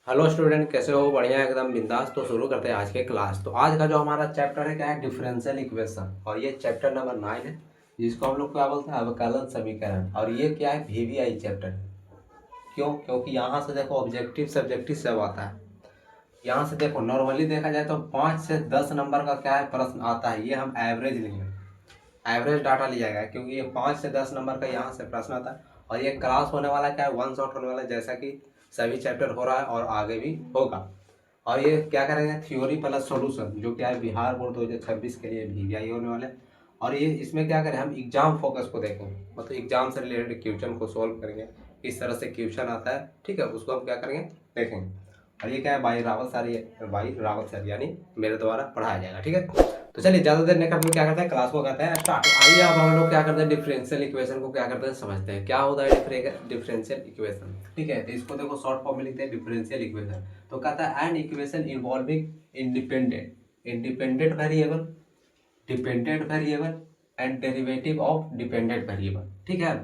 Hello student, कैसे हो? बढ़िया, एकदम बिंदास। तो शुरू करते हैं आज के क्लास। तो आज का जो हमारा चैप्टर है क्या है? Differential equation. और ये चैप्टर नंबर 9 है, जिसको हम लोग क्या बोलते हैं? अवकलन समीकरण। और ये क्या है? वीवीआई चैप्टर है। क्यों? क्योंकि यहाँ से देखो ऑब्जेक्टिव सब्जेक्टिव सब आता है। यहाँ से देखो नॉर्मली देखा जाए तो 5 से 10 नंबर का क्या है प्रश्न आता है। ये हम एवरेज लेंगे, एवरेज डाटा लिया गया है, क्योंकि ये 5 से 10 नंबर का यहाँ से प्रश्न आता है। और ये क्लास होने वाला क्या है? वन शॉट होने वाला है, जैसा कि सभी चैप्टर हो रहा है और आगे भी होगा। और ये क्या करेंगे? थ्योरी प्लस सॉल्यूशन, जो क्या है बिहार बोर्ड 2026 के लिए वीवीआई होने वाले हैं। और ये इसमें क्या करें? हम एग्जाम फोकस को देखेंगे, मतलब एग्जाम से रिलेटेड क्वेश्चन को सोल्व करेंगे, किस तरह से क्वेश्चन आता है, ठीक है, उसको हम क्या करेंगे? देखेंगे। और ये क्या है? बाई रावत सर यानी मेरे द्वारा पढ़ाया जाएगा, ठीक है। तो चलिए ज़्यादा देर नहीं करते हुए क्या करते हैं, क्लास को करते हैं स्टार्ट। आइए अब हम लोग क्या करते हैं, डिफरेंशियल इक्वेशन को क्या करते हैं समझते हैं। क्या होता है डिफरेंशियल इक्वेशन? ठीक है, तो इसको देखो शॉर्ट फॉर्म में लिखते हैं डिफरेंशियल इक्वेशन। तो कहता है an equation involving independent variable, dependent variable and derivative of dependent variable, ठीक है,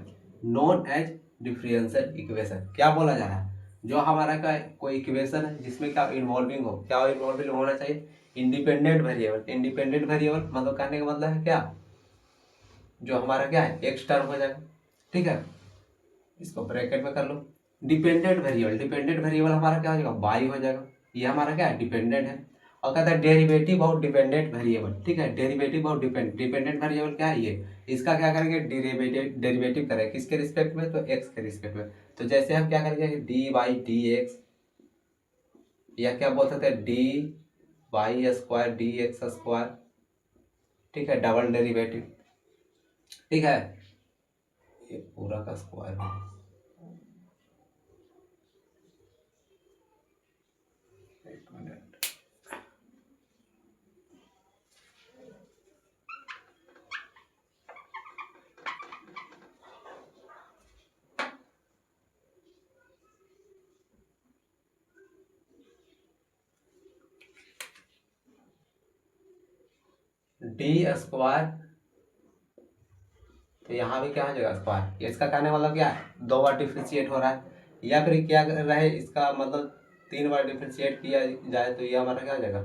नोन एज डिफरेंशियल इक्वेशन। क्या बोला जा रहा है? जो हमारा का कोई इक्वेशन है जिसमें क्या इन्वॉल्विंग हो, क्या इन्वॉल्विंग होना चाहिए? Independent variable. इंडिपेंडेंट वेरिएबल मतलब कहने का मतलब है क्या? जो हमारा क्या है एक्स टर्म हो जाएगा, ठीक है, इसको ब्रैकेट में कर लो। डिपेंडेंट वेरिएबल हमारा क्या हो जाएगा? वाई हो जाएगा। ये हमारा क्या है? डिपेंडेंट है। और कहता है डेरिवेटिव ऑफ डिपेंडेंट वेरिएबल, ठीक है, डेरिवेटिव ऑफ डिपेंडेंट वेरिएबल क्या है? ये इसका क्या करेंगे? डेरिवेटिव करेंगे किसके रिस्पेक्ट में? तो एक्स के रिस्पेक्ट में। तो जैसे हम क्या करेंगे, डी बाई डी एक्स, या क्या बोल सकते हैं, D Y square D X square, ठीक है, डबल डेरिवेटिव, ठीक है, ये पूरा का स्क्वायर है। एक मिनट। डी स्क्वायर, तो यहाँ भी क्या हो जाएगा? स्क्वायर। इसका कहने वाला क्या है? 2 बार डिफ्रेंशिएट हो रहा है, या फिर क्या कर रहा है, इसका मतलब 3 बार डिफ्रेंशिएट किया जाए तो ये हमारा क्या हो जाएगा?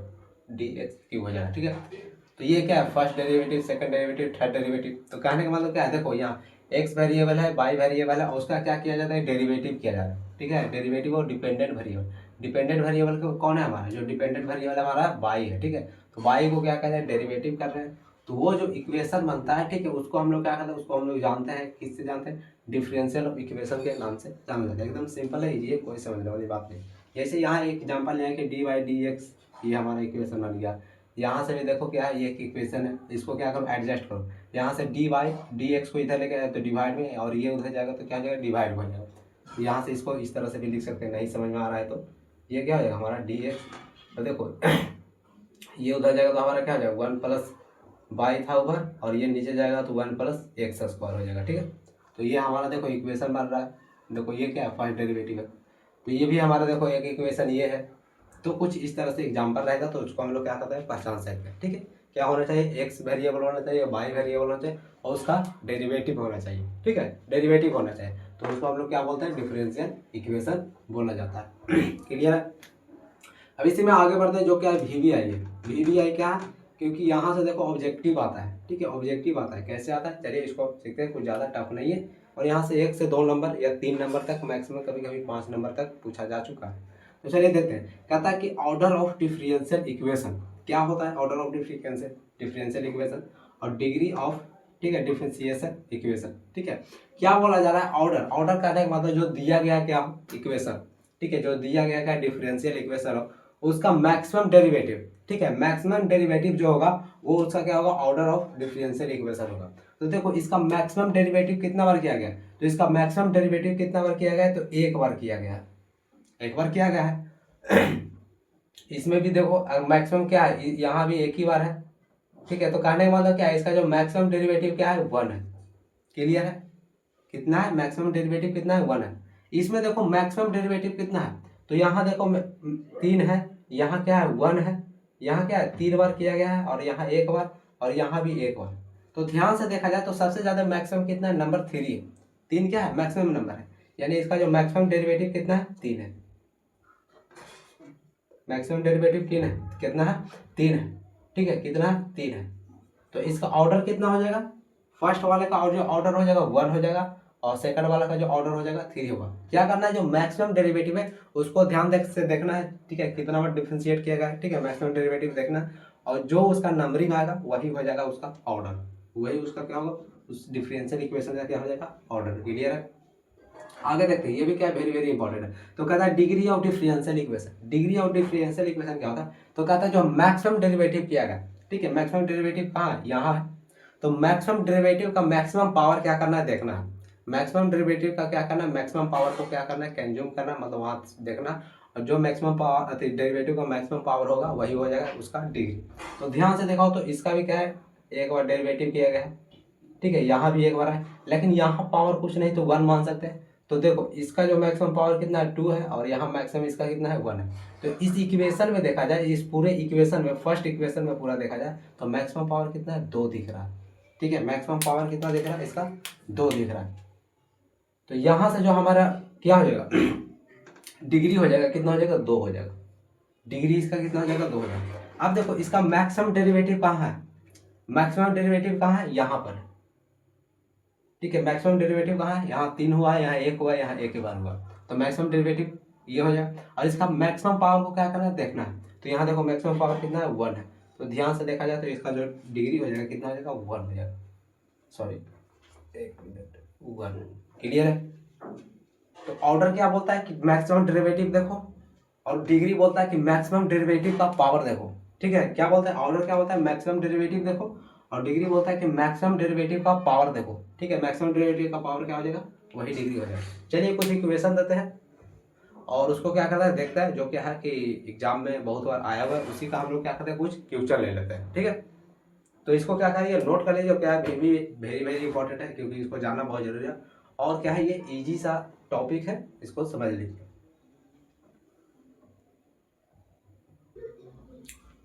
डी एक्स क्यूब हो जाएगा, ठीक है। तो ये क्या है? First derivative, second derivative, third derivative. तो कहने का मतलब क्या है? देखो यहाँ एक्स वेरिएबल है, वाई वेरिएबल है, और उसका क्या किया जाता है? डेरिवेटिव किया जाता है, ठीक है, डेरिवेटिव और डिपेंडेंट वेरिएबल। डिपेंडेंट वेरिएबल कौन है हमारा? जो डिपेंडेंट वेरिएबल हमारा वाई है, ठीक है। तो वाई को क्या कहते हैं? डेरिवेटिव कर रहे हैं। तो वो जो इक्वेशन बनता है, ठीक है, उसको हम लोग क्या करते हैं? उसको हम लोग जानते हैं, किससे जानते हैं? डिफरेंशियल इक्वेशन के नाम से जाना जाता है। एकदम सिंपल है, ये कोई समझने वाली बात नहीं। जैसे यहाँ एक एग्जांपल लिया कि डी बाई डी एक्स, ये हमारा इक्वेशन बन गया। यहाँ से भी देखो क्या है, ये एक इक्वेशन है, इसको क्या करो? एडजस्ट करो। यहाँ से डी बाई डी एक्स को इधर लेके आए तो डिवाइड में, और ये उधर जाएगा तो क्या हो जाएगा? डिवाइड बन जाएगा। यहाँ से इसको इस तरह से भी लिख सकते हैं, नहीं समझ में आ रहा है तो ये क्या हो जाएगा? हमारा डी एक्स। तो देखो ये उधर जाएगा तो हमारा क्या हो जाएगा? 1 प्लस बाई था ऊपर, और ये नीचे जाएगा तो 1 प्लस एक्स स्क्वायर हो जाएगा, ठीक है। तो ये हमारा देखो इक्वेशन बन रहा है। देखो ये क्या है? फर्स्ट डेरिवेटिव है। तो ये भी हमारा देखो एक इक्वेशन ये है। तो कुछ इस तरह से एग्जाम्पल रहेगा, तो उसको हम लोग क्या करते हैं? पहचान सकते हैं, ठीक है। क्या होना चाहिए? एक्स वेरिएबल होना चाहिए, वाई वेरिएबल होना चाहिए, और उसका डेरिवेटिव होना चाहिए, ठीक है, डेरिवेटिव होना चाहिए। तो उसको हम लोग क्या बोलते हैं? डिफरेंशियल इक्वेशन बोला जाता है। क्लियर है? अब इसी में आगे बढ़ते हैं, जो क्या है? वीवीआई है। वीवीआई क्या है? क्योंकि यहाँ से देखो ऑब्जेक्टिव आता है, ठीक है, ऑब्जेक्टिव आता है। कैसे आता है? चलिए इसको सीखते हैं, कुछ ज़्यादा टफ नहीं है। और यहाँ से 1 से 2 नंबर या 3 नंबर तक, मैक्सिमम कभी कभी 5 नंबर तक पूछा जा चुका है। तो चलिए देखते हैं। कहता है कि ऑर्डर ऑफ डिफरेंशियल इक्वेशन क्या होता है? ऑर्डर ऑफ डिफरेंशियल इक्वेशन और डिग्री ऑफ, ठीक है, डिफरेंशिएशन इक्वेशन, ठीक है। क्या बोला जा रहा है? ऑर्डर। ऑर्डर कहने का मतलब जो दिया गया क्या इक्वेशन, ठीक है, जो दिया गया क्या डिफरेंशियल इक्वेशन हो, उसका मैक्सिमम डेरिवेटिव, ठीक है, मैक्सिमम डेरिवेटिव जो होगा वो उसका क्या होगा? ऑर्डर ऑफ डिफरेंशियल इक्वेशन होगा। तो देखो इसका मैक्सिमम डेरिवेटिव कितना बार किया गया? तो इसका मैक्सिमम डेरिवेटिव कितना बार किया गया है? तो एक बार किया गया है, एक बार किया गया है। इसमें भी देखो मैक्सिमम क्या है? यहाँ भी एक ही बार है, ठीक है। तो कहने का मतलब क्या है? इसका जो मैक्सिमम डेरिवेटिव क्या है? 1 है। क्लियर है? कितना है मैक्सिमम डेरिवेटिव? कितना है? 1 है। इसमें देखो मैक्सिमम डेरिवेटिव कितना है? तो यहाँ देखो 3 है, यहाँ क्या है? 1 है, यहाँ क्या है? 3 बार किया गया है, और यहाँ एक बार, और यहाँ भी एक बार। तो ध्यान से देखा जाए तो सबसे ज्यादा मैक्सिमम कितना है? नंबर 3 है। 3 क्या है? मैक्सिमम नंबर है, यानी इसका जो मैक्सिमम डेरिवेटिव कितना है? 3 है। मैक्सिमम डेरिवेटिव किन है, कितना है, 3 है, ठीक है, कितना है, 3 है। तो इसका ऑर्डर कितना हो जाएगा, फर्स्ट वाले का जो ऑर्डर हो जाएगा 1 हो जाएगा, और सेकंड वाला का जो ऑर्डर हो जाएगा 3 होगा। क्या करना है, जो मैक्सिमम डेरिवेटिव है उसको ध्यान से देखना है, ठीक है, कितना बार डिफरेंशिएट किया गया है, ठीक है, मैक्सिमम डेरिवेटिव देखना है, और जो उसका नंबरिंग आएगा वही हो जाएगा उसका ऑर्डर, वही उसका क्या होगा, उस डिफरेंशियल इक्वेशन का क्या हो जाएगा, ऑर्डर। क्लियर है। आगे देखते हैं, ये भी क्या वेरी वेरी इंपॉर्टेंट है। तो कहता है degree of differential equation. Degree of differential equation क्या होता है, तो कहता है जो मैक्सिमम डेरिवेटिव किया गया, ठीक है, मैक्सिमम डेरिवेटिव कहाँ है, यहाँ है। तो मैक्सिमम डेरिवेटिव का मैक्सिमम पावर क्या करना है, देखना है। मैक्सिमम डेरिवेटिव का क्या करना है, मैक्सिमम पावर को क्या करना है, कंज्यूम करना है, मतलब वहाँ देखना, और जो मैक्सिमम पावर डेरिवेटिव का मैक्सिमम पावर होगा वही हो जाएगा उसका डिग्री। तो ध्यान से देखो, तो इसका भी क्या है, एक बार डेरिवेटिव किया गया है, ठीक है, यहाँ भी एक बार है, लेकिन यहाँ पावर कुछ नहीं तो 1 मान सकते हैं। तो देखो इसका जो मैक्सिमम पावर कितना है, 2 है, और यहाँ मैक्सिमम इसका कितना है, 1 है। तो इस इक्वेशन में देखा जाए, इस पूरे इक्वेशन में, फर्स्ट इक्वेशन में पूरा देखा जाए, तो मैक्सिमम पावर कितना है, 2 दिख रहा है, ठीक है, मैक्सिमम पावर कितना दिख रहा है, इसका 2 दिख रहा है। तो यहाँ से जो हमारा क्या हो जाएगा, डिग्री हो जाएगा, कितना हो जाएगा, 2 हो जाएगा। डिग्री इसका कितना हो जाएगा, 2 हो जाएगा। अब देखो इसका मैक्सिमम डेरिवेटिव कहाँ है, मैक्सिमम डेरिवेटिव कहाँ है, यहाँ पर है, ठीक है, मैक्सिमम डेरिवेटिव कहाँ है, यहाँ 3 हुआ है, यहाँ 1 हुआ है, यहाँ 1 बार हुआ। तो मैक्सिमम डेरिवेटिव ये हो जाए, और इसका मैक्सिमम पावर को क्या करना है, देखना है। तो यहाँ देखो मैक्सिमम पावर कितना है, 1 है। तो ध्यान से देखा जाए तो इसका जो डिग्री हो जाएगा कितना हो जाएगा, 1 हो जाएगा, सॉरी 1 मिनट, 1। क्लियर है। तो ऑर्डर क्या बोलता है कि मैक्सिमम डेरिवेटिव देखो, और डिग्री बोलता है कि मैक्सिमम डेरिवेटिव का पावर देखो, ठीक है। क्या बोलता है, ऑर्डर क्या बोलता है, मैक्सिमम डेरिवेटिव देखो, और डिग्री बोलता है कि मैक्सिमम डेरिवेटिव का पावर देखो, ठीक है। मैक्सिमम डेरिवेटिव का पावर क्या हो जाएगा, वही डिग्री हो जाएगा। चलिए कुछ इक्वेशन देते हैं, और उसको क्या करता है, देखता है, जो क्या है कि एग्जाम में बहुत बार आया हुआ है, उसी का हम लोग क्या करते हैं, कुछ क्वेश्चन ले लेते हैं, ठीक है। तो इसको क्या करिए, नोट कर लीजिए, क्या है भी वेरी वेरी इंपॉर्टेंट है, क्योंकि इसको जानना बहुत जरूरी है, और क्या है, ये इजी सा टॉपिक है, इसको समझ लीजिए।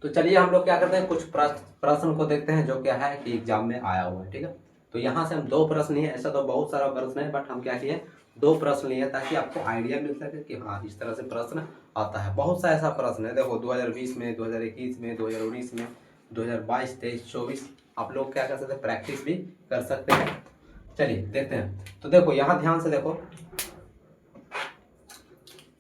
तो चलिए हम लोग क्या करते हैं, कुछ प्रश्न को देखते हैं, जो क्या है कि एग्जाम में आया हुआ है, ठीक है। तो यहाँ से हम 2 प्रश्न लिए, ऐसा तो बहुत सारा प्रश्न है, बट हम क्या किए, 2 प्रश्न लिए, ताकि आपको आइडिया मिल सके कि हाँ इस तरह से प्रश्न आता है। बहुत सा ऐसा प्रश्न है, देखो 2020 में, 2021 में, 2019 में, 2022, 23, 24, आप लोग क्या कर सकते हैं, प्रैक्टिस भी कर सकते हैं। चलिए देखते हैं। तो देखो यहाँ ध्यान से देखो,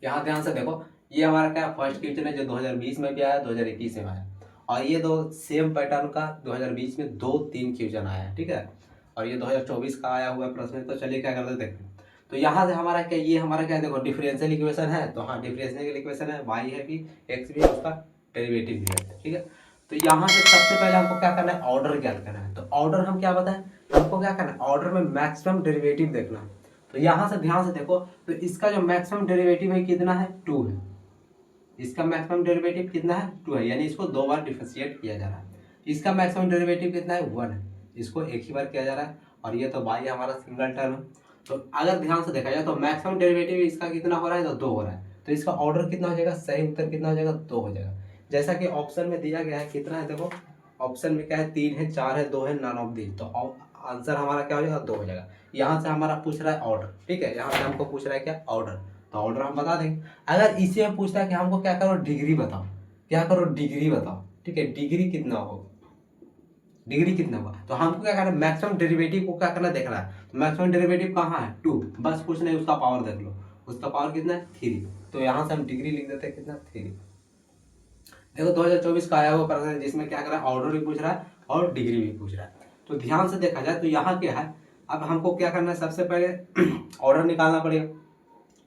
यहाँ ध्यान से देखो, ये हमारा क्या फर्स्ट क्वेश्चन है, जो 2020 में भी आया, 2021 में आया, और ये 2 सेम पैटर्न का 2020 में 2-3 क्वेश्चन आया है, ठीक है, और ये 2024 का आया हुआ प्रश्न है। तो चलिए क्या करते हैं, देखते हैं। तो यहाँ से हमारा क्या, ये हमारा क्या, देखो डिफरेंशियल इक्वेशन है, तो हाँ डिफरेंशियल इक्वेशन है, y है भी, x भी है, उसका डेरिवेटिव भी है, ठीक है। तो यहाँ से सबसे पहले हमको क्या करना है, ऑर्डर ज्ञात करना है। तो ऑर्डर हम क्या बताएं, हमको क्या करना है, ऑर्डर में मैक्सिमम डेरिवेटिव देखना है। तो यहाँ से ध्यान से देखो, तो इसका जो मैक्सिमम डेरिवेटिव है कितना है, 2 है। इसका मैक्सिमम डेरिवेटिव कितना है, 2 है, यानी इसको 2 बार डिफरेंशिएट किया जा रहा है। इसका मैक्सिमम डेरिवेटिव कितना है, 1 है, इसको एक ही बार किया जा रहा है, और ये तो y हमारा सिंगल टर्म है। तो अगर ध्यान से देखा जाए तो मैक्सिमम डेरिवेटिव इसका कितना हो रहा है, तो 2 हो रहा है। तो इसका ऑर्डर कितना हो जाएगा, सही उत्तर कितना हो जाएगा, 2 हो जाएगा। जैसा कि ऑप्शन में दिया गया है, कितना है देखो, ऑप्शन में क्या है, 3 है, 4 है, 2 है, नन ऑफ दी। तो आंसर हमारा क्या हो जाएगा, 2 हो जाएगा। यहाँ से हमारा पूछ रहा है ऑर्डर, ठीक है, यहाँ से हमको पूछ रहा है क्या, ऑर्डर। तो ऑर्डर हम बता देंगे। अगर इसी में पूछता है कि हमको क्या करो, डिग्री बताओ, क्या करो, डिग्री बताओ, ठीक है, डिग्री कितना हो, डिग्री कितना हुआ, तो हमको क्या करना है, मैक्सिमम डेरिवेटिव को क्या करना, देखना है। तो मैक्सिमम डेरिवेटिव कहाँ है, 2, बस कुछ नहीं, उसका पावर देख लो, उसका पावर कितना है, 3। तो यहाँ से हम डिग्री लिख देते हैं, कितना, 3। देखो 2024 का आया हुआ प्रश्न है, जिसमें क्या कर रहा है, ऑर्डर भी पूछ रहा है और डिग्री भी पूछ रहा है। तो ध्यान से देखा जाए तो यहाँ क्या है, अब हमको क्या करना है, सबसे पहले ऑर्डर निकालना पड़ेगा।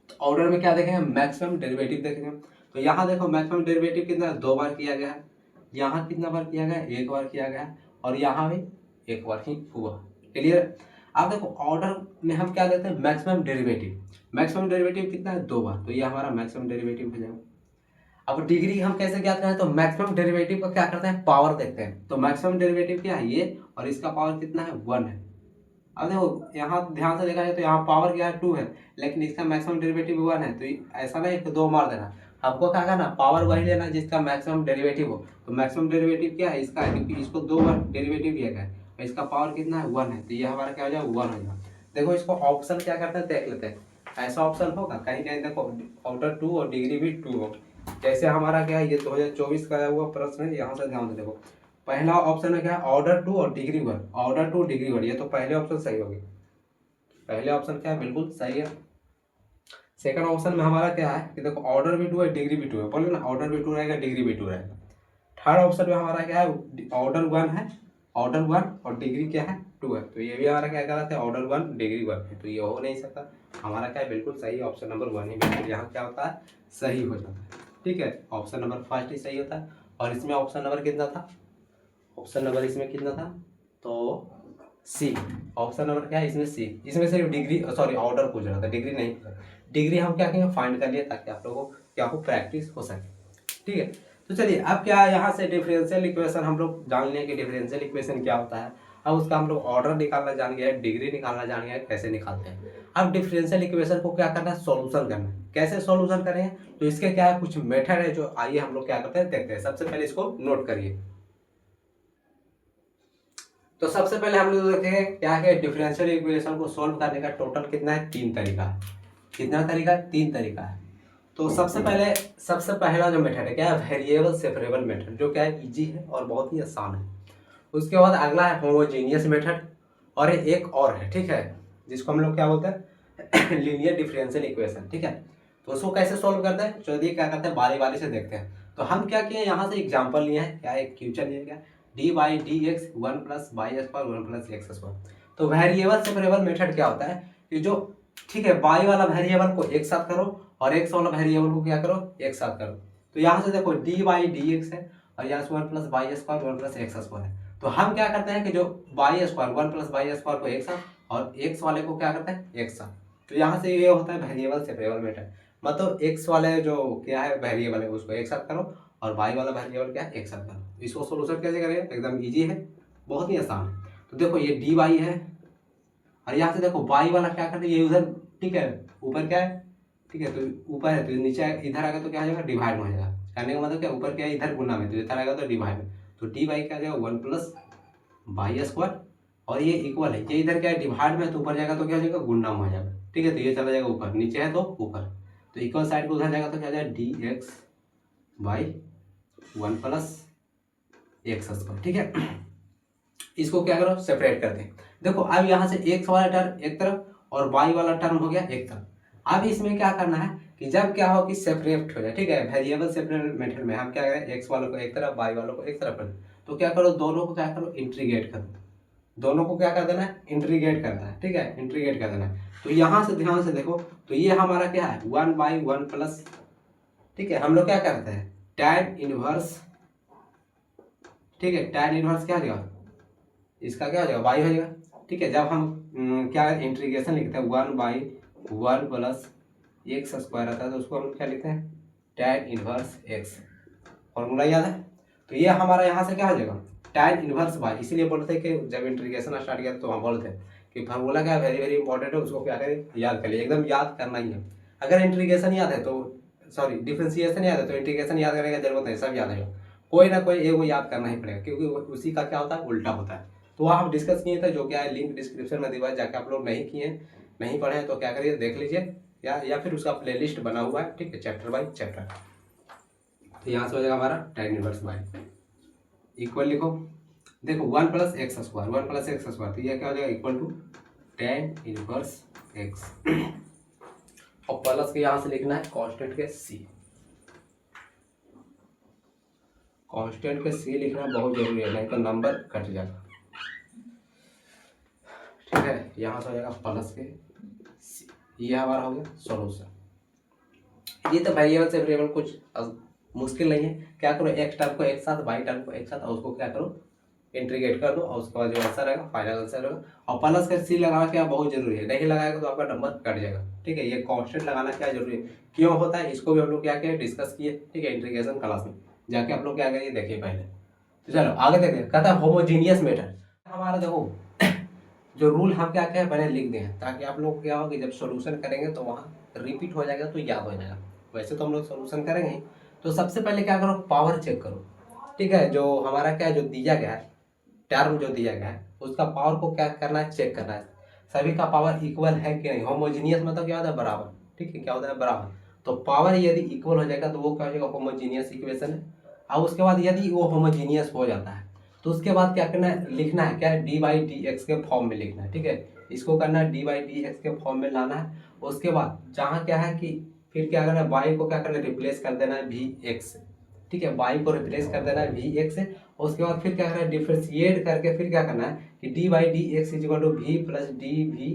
तो ऑर्डर में क्या देखेंगे, मैक्सिमम डेरिवेटिव देखेंगे। तो यहाँ देखो मैक्सिमम डेरिवेटिव कितना है, 2 बार किया गया है, यहाँ कितना बार किया गया है, 1 बार किया गया है, और यहाँ भी 1 बार ही हुआ। क्लियर। अब देखो ऑर्डर में हम क्या देते हैं, मैक्सिमम डेरिवेटिव। मैक्सिमम डेरिवेटिव कितना है, 2 बार, तो ये हमारा मैक्सिमम डेरिवेटिव हो जाएगा। अब डिग्री हम कैसे ज्ञात करें, तो मैक्सिमम डेरिवेटिव का क्या करते हैं, पावर देखते हैं। तो मैक्सिमम डेरिवेटिव क्या है, ये, और इसका पावर कितना है, 1 है। अब देखो यहाँ ध्यान से देखा जाए तो यहाँ पावर क्या है, 2 है, लेकिन इसका मैक्सिमम डेरिवेटिव 1 है। तो ऐसा नहीं कि 2 मार देना, हमको क्या करना, पावर वही लेना जिसका मैक्सिमम डेरिवेटिव हो। तो मैक्सिमम डेरिवेटिव क्या है, इसका है, क्योंकि इसको 2 बार डेरिवेटिव लिया गया है, और इसका पावर कितना है, 1 है। तो ये हमारा क्या हो जाएगा, 1 हो जाएगा। देखो इसको ऑप्शन क्या करते हैं, देख लेते हैं। ऐसा ऑप्शन होगा कहीं कहीं, देखो ऑर्डर 2 और डिग्री भी 2 हो, जैसे हमारा क्या है, ये 2024 का हुआ प्रश्न है, यहाँ से ध्यान से देखो। पहला ऑप्शन में क्या है, ऑर्डर टू और degree one, order two degree one, ये तो पहले ऑप्शन सही हो गए। पहले ऑप्शन क्या है, बिल्कुल सही है। सेकंड ऑप्शन में हमारा क्या है कि देखो ऑर्डर भी टू है डिग्री भी टू है, बोले ना ऑर्डर भी टू रहेगा डिग्री भी टू रहेगा। थर्ड ऑप्शन में हमारा क्या है, ऑर्डर वन है, ऑर्डर वन और डिग्री क्या है, टू है, तो ये भी हमारा क्या कहलाता है, ऑर्डर वन डिग्री वन है, तो ये हो नहीं सकता। हमारा क्या है, बिल्कुल सही ऑप्शन नंबर वन ही बिल्कुल यहाँ क्या होता है, सही हो जाता है। ठीक है, ऑप्शन नंबर फर्स्ट ही सही होता है। और इसमें ऑप्शन नंबर कितना था, ऑप्शन नंबर इसमें कितना था, तो सी। ऑप्शन नंबर क्या है इसमें, सी। इसमें सिर्फ डिग्री सॉरी ऑर्डर पूछ रहा था, डिग्री नहीं पूछा। डिग्री हम क्या करेंगे, फाइंड कर लिए ताकि आप लोगों को क्या हो, प्रैक्टिस हो सके। ठीक है, तो चलिए अब क्या है, यहाँ से डिफरेंशियल इक्वेशन हम लोग जान लें कि डिफरेंशियल इक्वेशन क्या होता है। अब उसका हम लोग ऑर्डर निकालना जान गए, डिग्री निकालना जान गए, कैसे निकालते हैं। अब डिफरेंशियल इक्वेशन को क्या करना है, सॉल्यूशन करना है। कैसे सॉल्यूशन करें, तो इसके क्या है, कुछ मेथड है जो आइए हम लोग क्या करते हैं देखते हैं। सबसे पहले इसको नोट करिए। तो सबसे पहले हम लोग देखेंगे क्या है, डिफरेंशियल इक्वेशन को सॉल्व करने का टोटल कितना है, तीन तरीका है। कितना तरीका है, तीन तरीका है। तो सबसे पहला जो मेथड है क्या है, वेरिएबल सेपरेबल मेथड, जो क्या है इजी है और बहुत ही आसान है। उसके बाद अगला है होमोजेनियस मेथड, और एक और है, ठीक है, जिसको हम लोग क्या बोलते हैं लीनियर डिफरेंशियल इक्वेशन। ठीक है, तो उसको कैसे सॉल्व करते हैं, चलिए क्या करते हैं बारी बारी से देखते हैं। तो हम क्या किए, यहाँ से एग्जाम्पल लिए हैं, क्या एक क्वेश्चन लिए क्या, D by D x one plus by square one plus X square. तो वेरिएबल सेपरेबल मेथड क्या होता है कि जो, ठीक है, बाई वाला वेरिएबल को एक साथ करो और एक्स वाला वेरिएबल को क्या करो, एक साथ करो। तो यहाँ से देखो डी बाई डी एक्स है और यहाँ से one plus by square one plus X square है। तो हम क्या करते हैं कि जो by square one plus by square को एक साथ और एक्स वाले को क्या करते हैं एक साथ। तो यहाँ से ये होता है वेरिएबल सेपरेबल मेथड, मतलब एक्स वाले जो क्या है वेरिएबल है उसको एक साथ करो और वाई वाला वेरिएबल क्या है एक साथ करो। इसको सोल्यूशन कैसे करेंगे, एकदम इजी है, बहुत ही आसान है। तो देखो ये डी वाई है और यहाँ से देखो वाई वाला क्या करते हैं, ये उधर, ठीक है, ऊपर क्या है, ठीक है, तो ऊपर है तो नीचे इधर आएगा तो क्या हो जाएगा, डिवाइड हो जाएगा। करने का मतलब क्या, ऊपर क्या है इधर गुना में, तो इधर आएगा तो डिवाइड में। तो डी वाई क्या आ जाएगा, वन प्लस बाई स्क्वायर, और ये इक्वल है, ये इधर क्या है डिवाइड में, तो ऊपर जाएगा तो क्या हो जाएगा गुणा में हो जाएगा। ठीक है, तो ये चला जाएगा ऊपर, नीचे है तो ऊपर, तो इक्वल साइड को उधर जाएगा तो क्या हो जाएगा D x by one plus X square. ठीक है, इसको क्या करो सेपरेट कर दें। देखो अब यहाँ से एक्स वाला टर्म एक तरफ और वाई वाला टर्म हो गया एक तरफ। अब इसमें क्या करना है कि जब क्या हो कि सेपरेट हो जाए, ठीक है, वेरिएबल सेपरेट मेथड में हम क्या करें, एक्स वालों को एक तरफ वाई वालों को एक तरफ कर दें। तो क्या करो, दोनों को क्या करो इंटीग्रेट कर दो, दोनों को क्या कर देना है, इंटीग्रेट करना है। ठीक है, इंटीग्रेट कर देना है। तो यहाँ से ध्यान से देखो, तो ये हमारा क्या है वन बाई वन प्लस, ठीक है, हम लोग क्या करते हैं टैन इनवर्स, ठीक है, टैन इनवर्स क्या हो जाएगा, इसका क्या हो जाएगा वाई हो जाएगा। ठीक है, जब हम क्या इंटीग्रेशन लिखते हैं one by one plus X square आता है तो उसको हम क्या लिखते हैं टैन इनवर्स एक्स, फॉर्मूला याद है। तो ये हमारा यहाँ से क्या हो जाएगा टैन इनवर्स वाई। इसीलिए बोलते हैं कि जब इंटीग्रेशन स्टार्ट किया तो हम बोलते हैं कि फार्मूला क्या वेरी वेरी इंपॉर्टेंट है, उसको क्या करें याद करिए, एकदम याद करना ही है। अगर इंटीग्रेशन याद है तो सॉरी डिफरेंशिएशन याद है तो इंटीग्रेशन याद करने की जरूरत नहीं, सब याद है, कोई ना कोई एक वो याद करना ही पड़ेगा, क्योंकि उसी का क्या होता है उल्टा होता है। तो वहाँ हम डिस्कस किए थे, जो क्या है लिंक डिस्क्रिप्शन में दिया है, जाके आप लोग नहीं किए नहीं पढ़े हैं तो क्या करिए देख लीजिए, या फिर उसका प्लेलिस्ट बना हुआ है, ठीक है, चैप्टर बाय चैप्टर। तो यहाँ से हो जाएगा हमारा टैन इनवर्स बाय इक्वल लिखो, देखो one plus X square, one plus X square, तो ये क्या हो जाएगा equal to tan inverse X, और प्लस के यहाँ से लिखना है कांस्टेंट के सी, कांस्टेंट के सी लिखना बहुत जरूरी है, नहीं तो नंबर कट जाएगा। ठीक है, यहाँ से हो जाएगा प्लस के सी, ये हमारा हो गया सॉल्यूशन। ये तो वेरिएबल से वेरिएबल कुछ मुश्किल नहीं है, क्या करो एक्स टर्म को एक साथ वाई टर्म को एक साथ और उसको क्या करो इंटीग्रेट कर दो, और उसके बाद जो आंसर रहेगा फाइनल आंसर रहेगा। और प्लस का सी लगाना क्या बहुत जरूरी है, नहीं लगाएगा तो आपका नंबर कट जाएगा। ठीक है, ये कांस्टेंट लगाना क्या जरूरी है, क्यों होता है, इसको भी हम लोग क्या किया डिस्कस किए, ठीक है, इंटीग्रेशन क्लास में जाके आप लोग क्या करिए देखिए पहले। तो चलो आगे देखिए, कहता है होमोजीनियस मेथड। हमारा देखो जो रूल हम क्या क्या पहले लिख दें ताकि आप लोग क्या हो कि जब सोल्यूशन करेंगे तो वहाँ रिपीट हो जाएगा तो याद हो जाएगा। वैसे तो हम लोग सोल्यूशन करेंगे, तो सबसे पहले क्या करो पावर चेक करो। ठीक है, जो हमारा क्या जो दिया गया है टर्म जो दिया गया है उसका पावर को क्या करना है चेक करना है, सभी का पावर इक्वल है कि नहीं। होमोजीनियस मतलब क्या होता है बराबर, ठीक है, क्या होता है बराबर। तो पावर यदि इक्वल हो जाएगा तो वो क्या हो जाएगा, होमोजीनियस इक्वेशन है। अब उसके बाद यदि वो होमोजीनियस हो जाता है तो उसके बाद क्या करना है, लिखना है क्या, डी बाई डी एक्स के फॉर्म में लिखना है, ठीक है। इसको करना है डी बाई डी एक्स के फॉर्म में लाना है। उसके बाद जहाँ क्या है कि फिर क्या करना है, वाई को क्या करना है, रिप्लेस कर देना है वी एक्स से, ठीक है, वाई को रिप्लेस कर देना है वी एक्स से। उसके बाद फिर क्या करना है, डिफ्रेंशिएट करके फिर क्या करना है कि D by D X is equal to V plus D V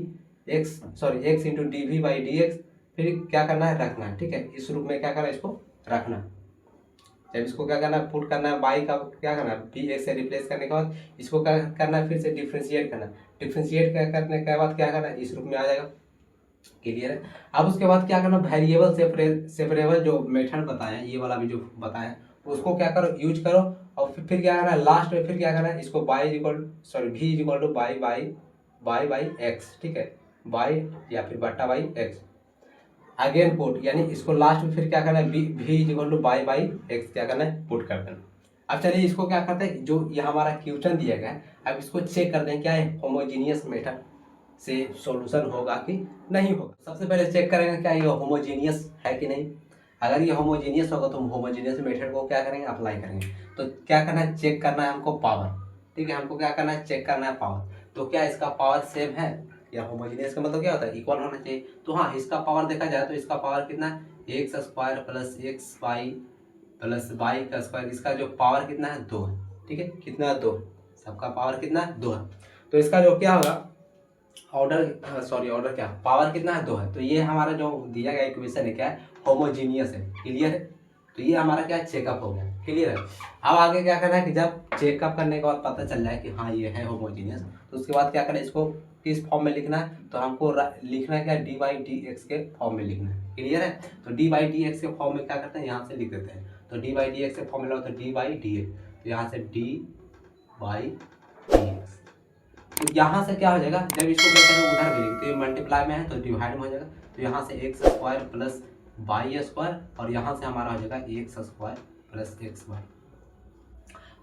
X, sorry X into D V by D X, फिर क्या करना है, रखना है, ठीक है। इस रूप में क्या करना है, इसको रखना है। जब इसको क्या करना है, पुट करना है, बाई का क्या करना है, वी एक्स से रिप्लेस करने के बाद इसको क्या करना है, फिर से डिफ्रेंशिएट करना है। डिफ्रेंशिएट करने के बाद क्या करना है, इस रूप में आ जाएगा। क्लियर है। अब उसके बाद क्या करना, वेरिएबल सेपरेबल जो मेथड बताया, ये वाला भी जो बताया, उसको क्या करो, यूज करो। और फिर क्या करना है, लास्ट में फिर क्या करना है, इसको by equal, sorry V is equal to by by by by X, ठीक है, बाई या फिर बट्टा बाई एक्स, अगेन पुट, यानी इसको लास्ट में फिर क्या करना है, V is equal to by by X क्या करना है, पुट कर देना। अब चलिए इसको क्या करते हैं, जो ये हमारा क्वेश्चन दिया गया है, अब इसको चेक करते हैं क्या है, होमोजीनियस मेथड से सॉल्यूशन होगा कि नहीं होगा। सबसे पहले चेक करेंगे क्या ये होमोजीनियस है कि नहीं। अगर ये होमोजीनियस होगा तो हम होमोजीनियस मेथड को क्या करेंगे, अप्लाई करेंगे। तो क्या करना है, चेक करना है हमको पावर, ठीक है, हमको क्या करना है, चेक करना है पावर। तो क्या इसका पावर सेम है, या होमोजीनियस का मतलब क्या होता है, इक्वल होना चाहिए। तो हाँ, इसका पावर देखा जाए तो इसका पावर कितना है, X square plus X Y plus Y का स्क्वायर, इसका जो पावर कितना है, 2 है, ठीक है, कितना है, 2, सबका पावर कितना है, 2 है। तो इसका जो क्या होगा, ऑर्डर, सॉरी ऑर्डर क्या, पावर कितना है, 2 है। तो ये हमारा जो दिया गया इक्वेशन है क्या है, होमोजीनियस है। क्लियर है। तो ये हमारा क्या चेकअप हो गया। क्लियर है। अब आगे क्या करना है कि जब चेकअप करने के बाद पता चल जाए कि हाँ ये है होमोजीनियस, तो उसके बाद क्या करना है, इसको किस फॉर्म में लिखना है, तो हमको लिखना है क्या, डी बाई डी एक्स के फॉर्म में लिखना है। क्लियर है। तो डी बाई डी एक्स के फॉर्म में क्या करते हैं, यहाँ से लिख देते हैं। तो डी बाई डी एक्स के फॉर्म में होता है डी बाई डी एक्स, तो यहाँ से डी बाई डी एक्स। तो यहाँ से क्या हो जाएगा, जब इसको क्या करें उधर भी लिखते, तो ये मल्टीप्लाई में है तो डिवाइड में हो जाएगा। तो यहाँ से X square plus Y square, और यहाँ से हमारा हो जाएगा X square plus X Y.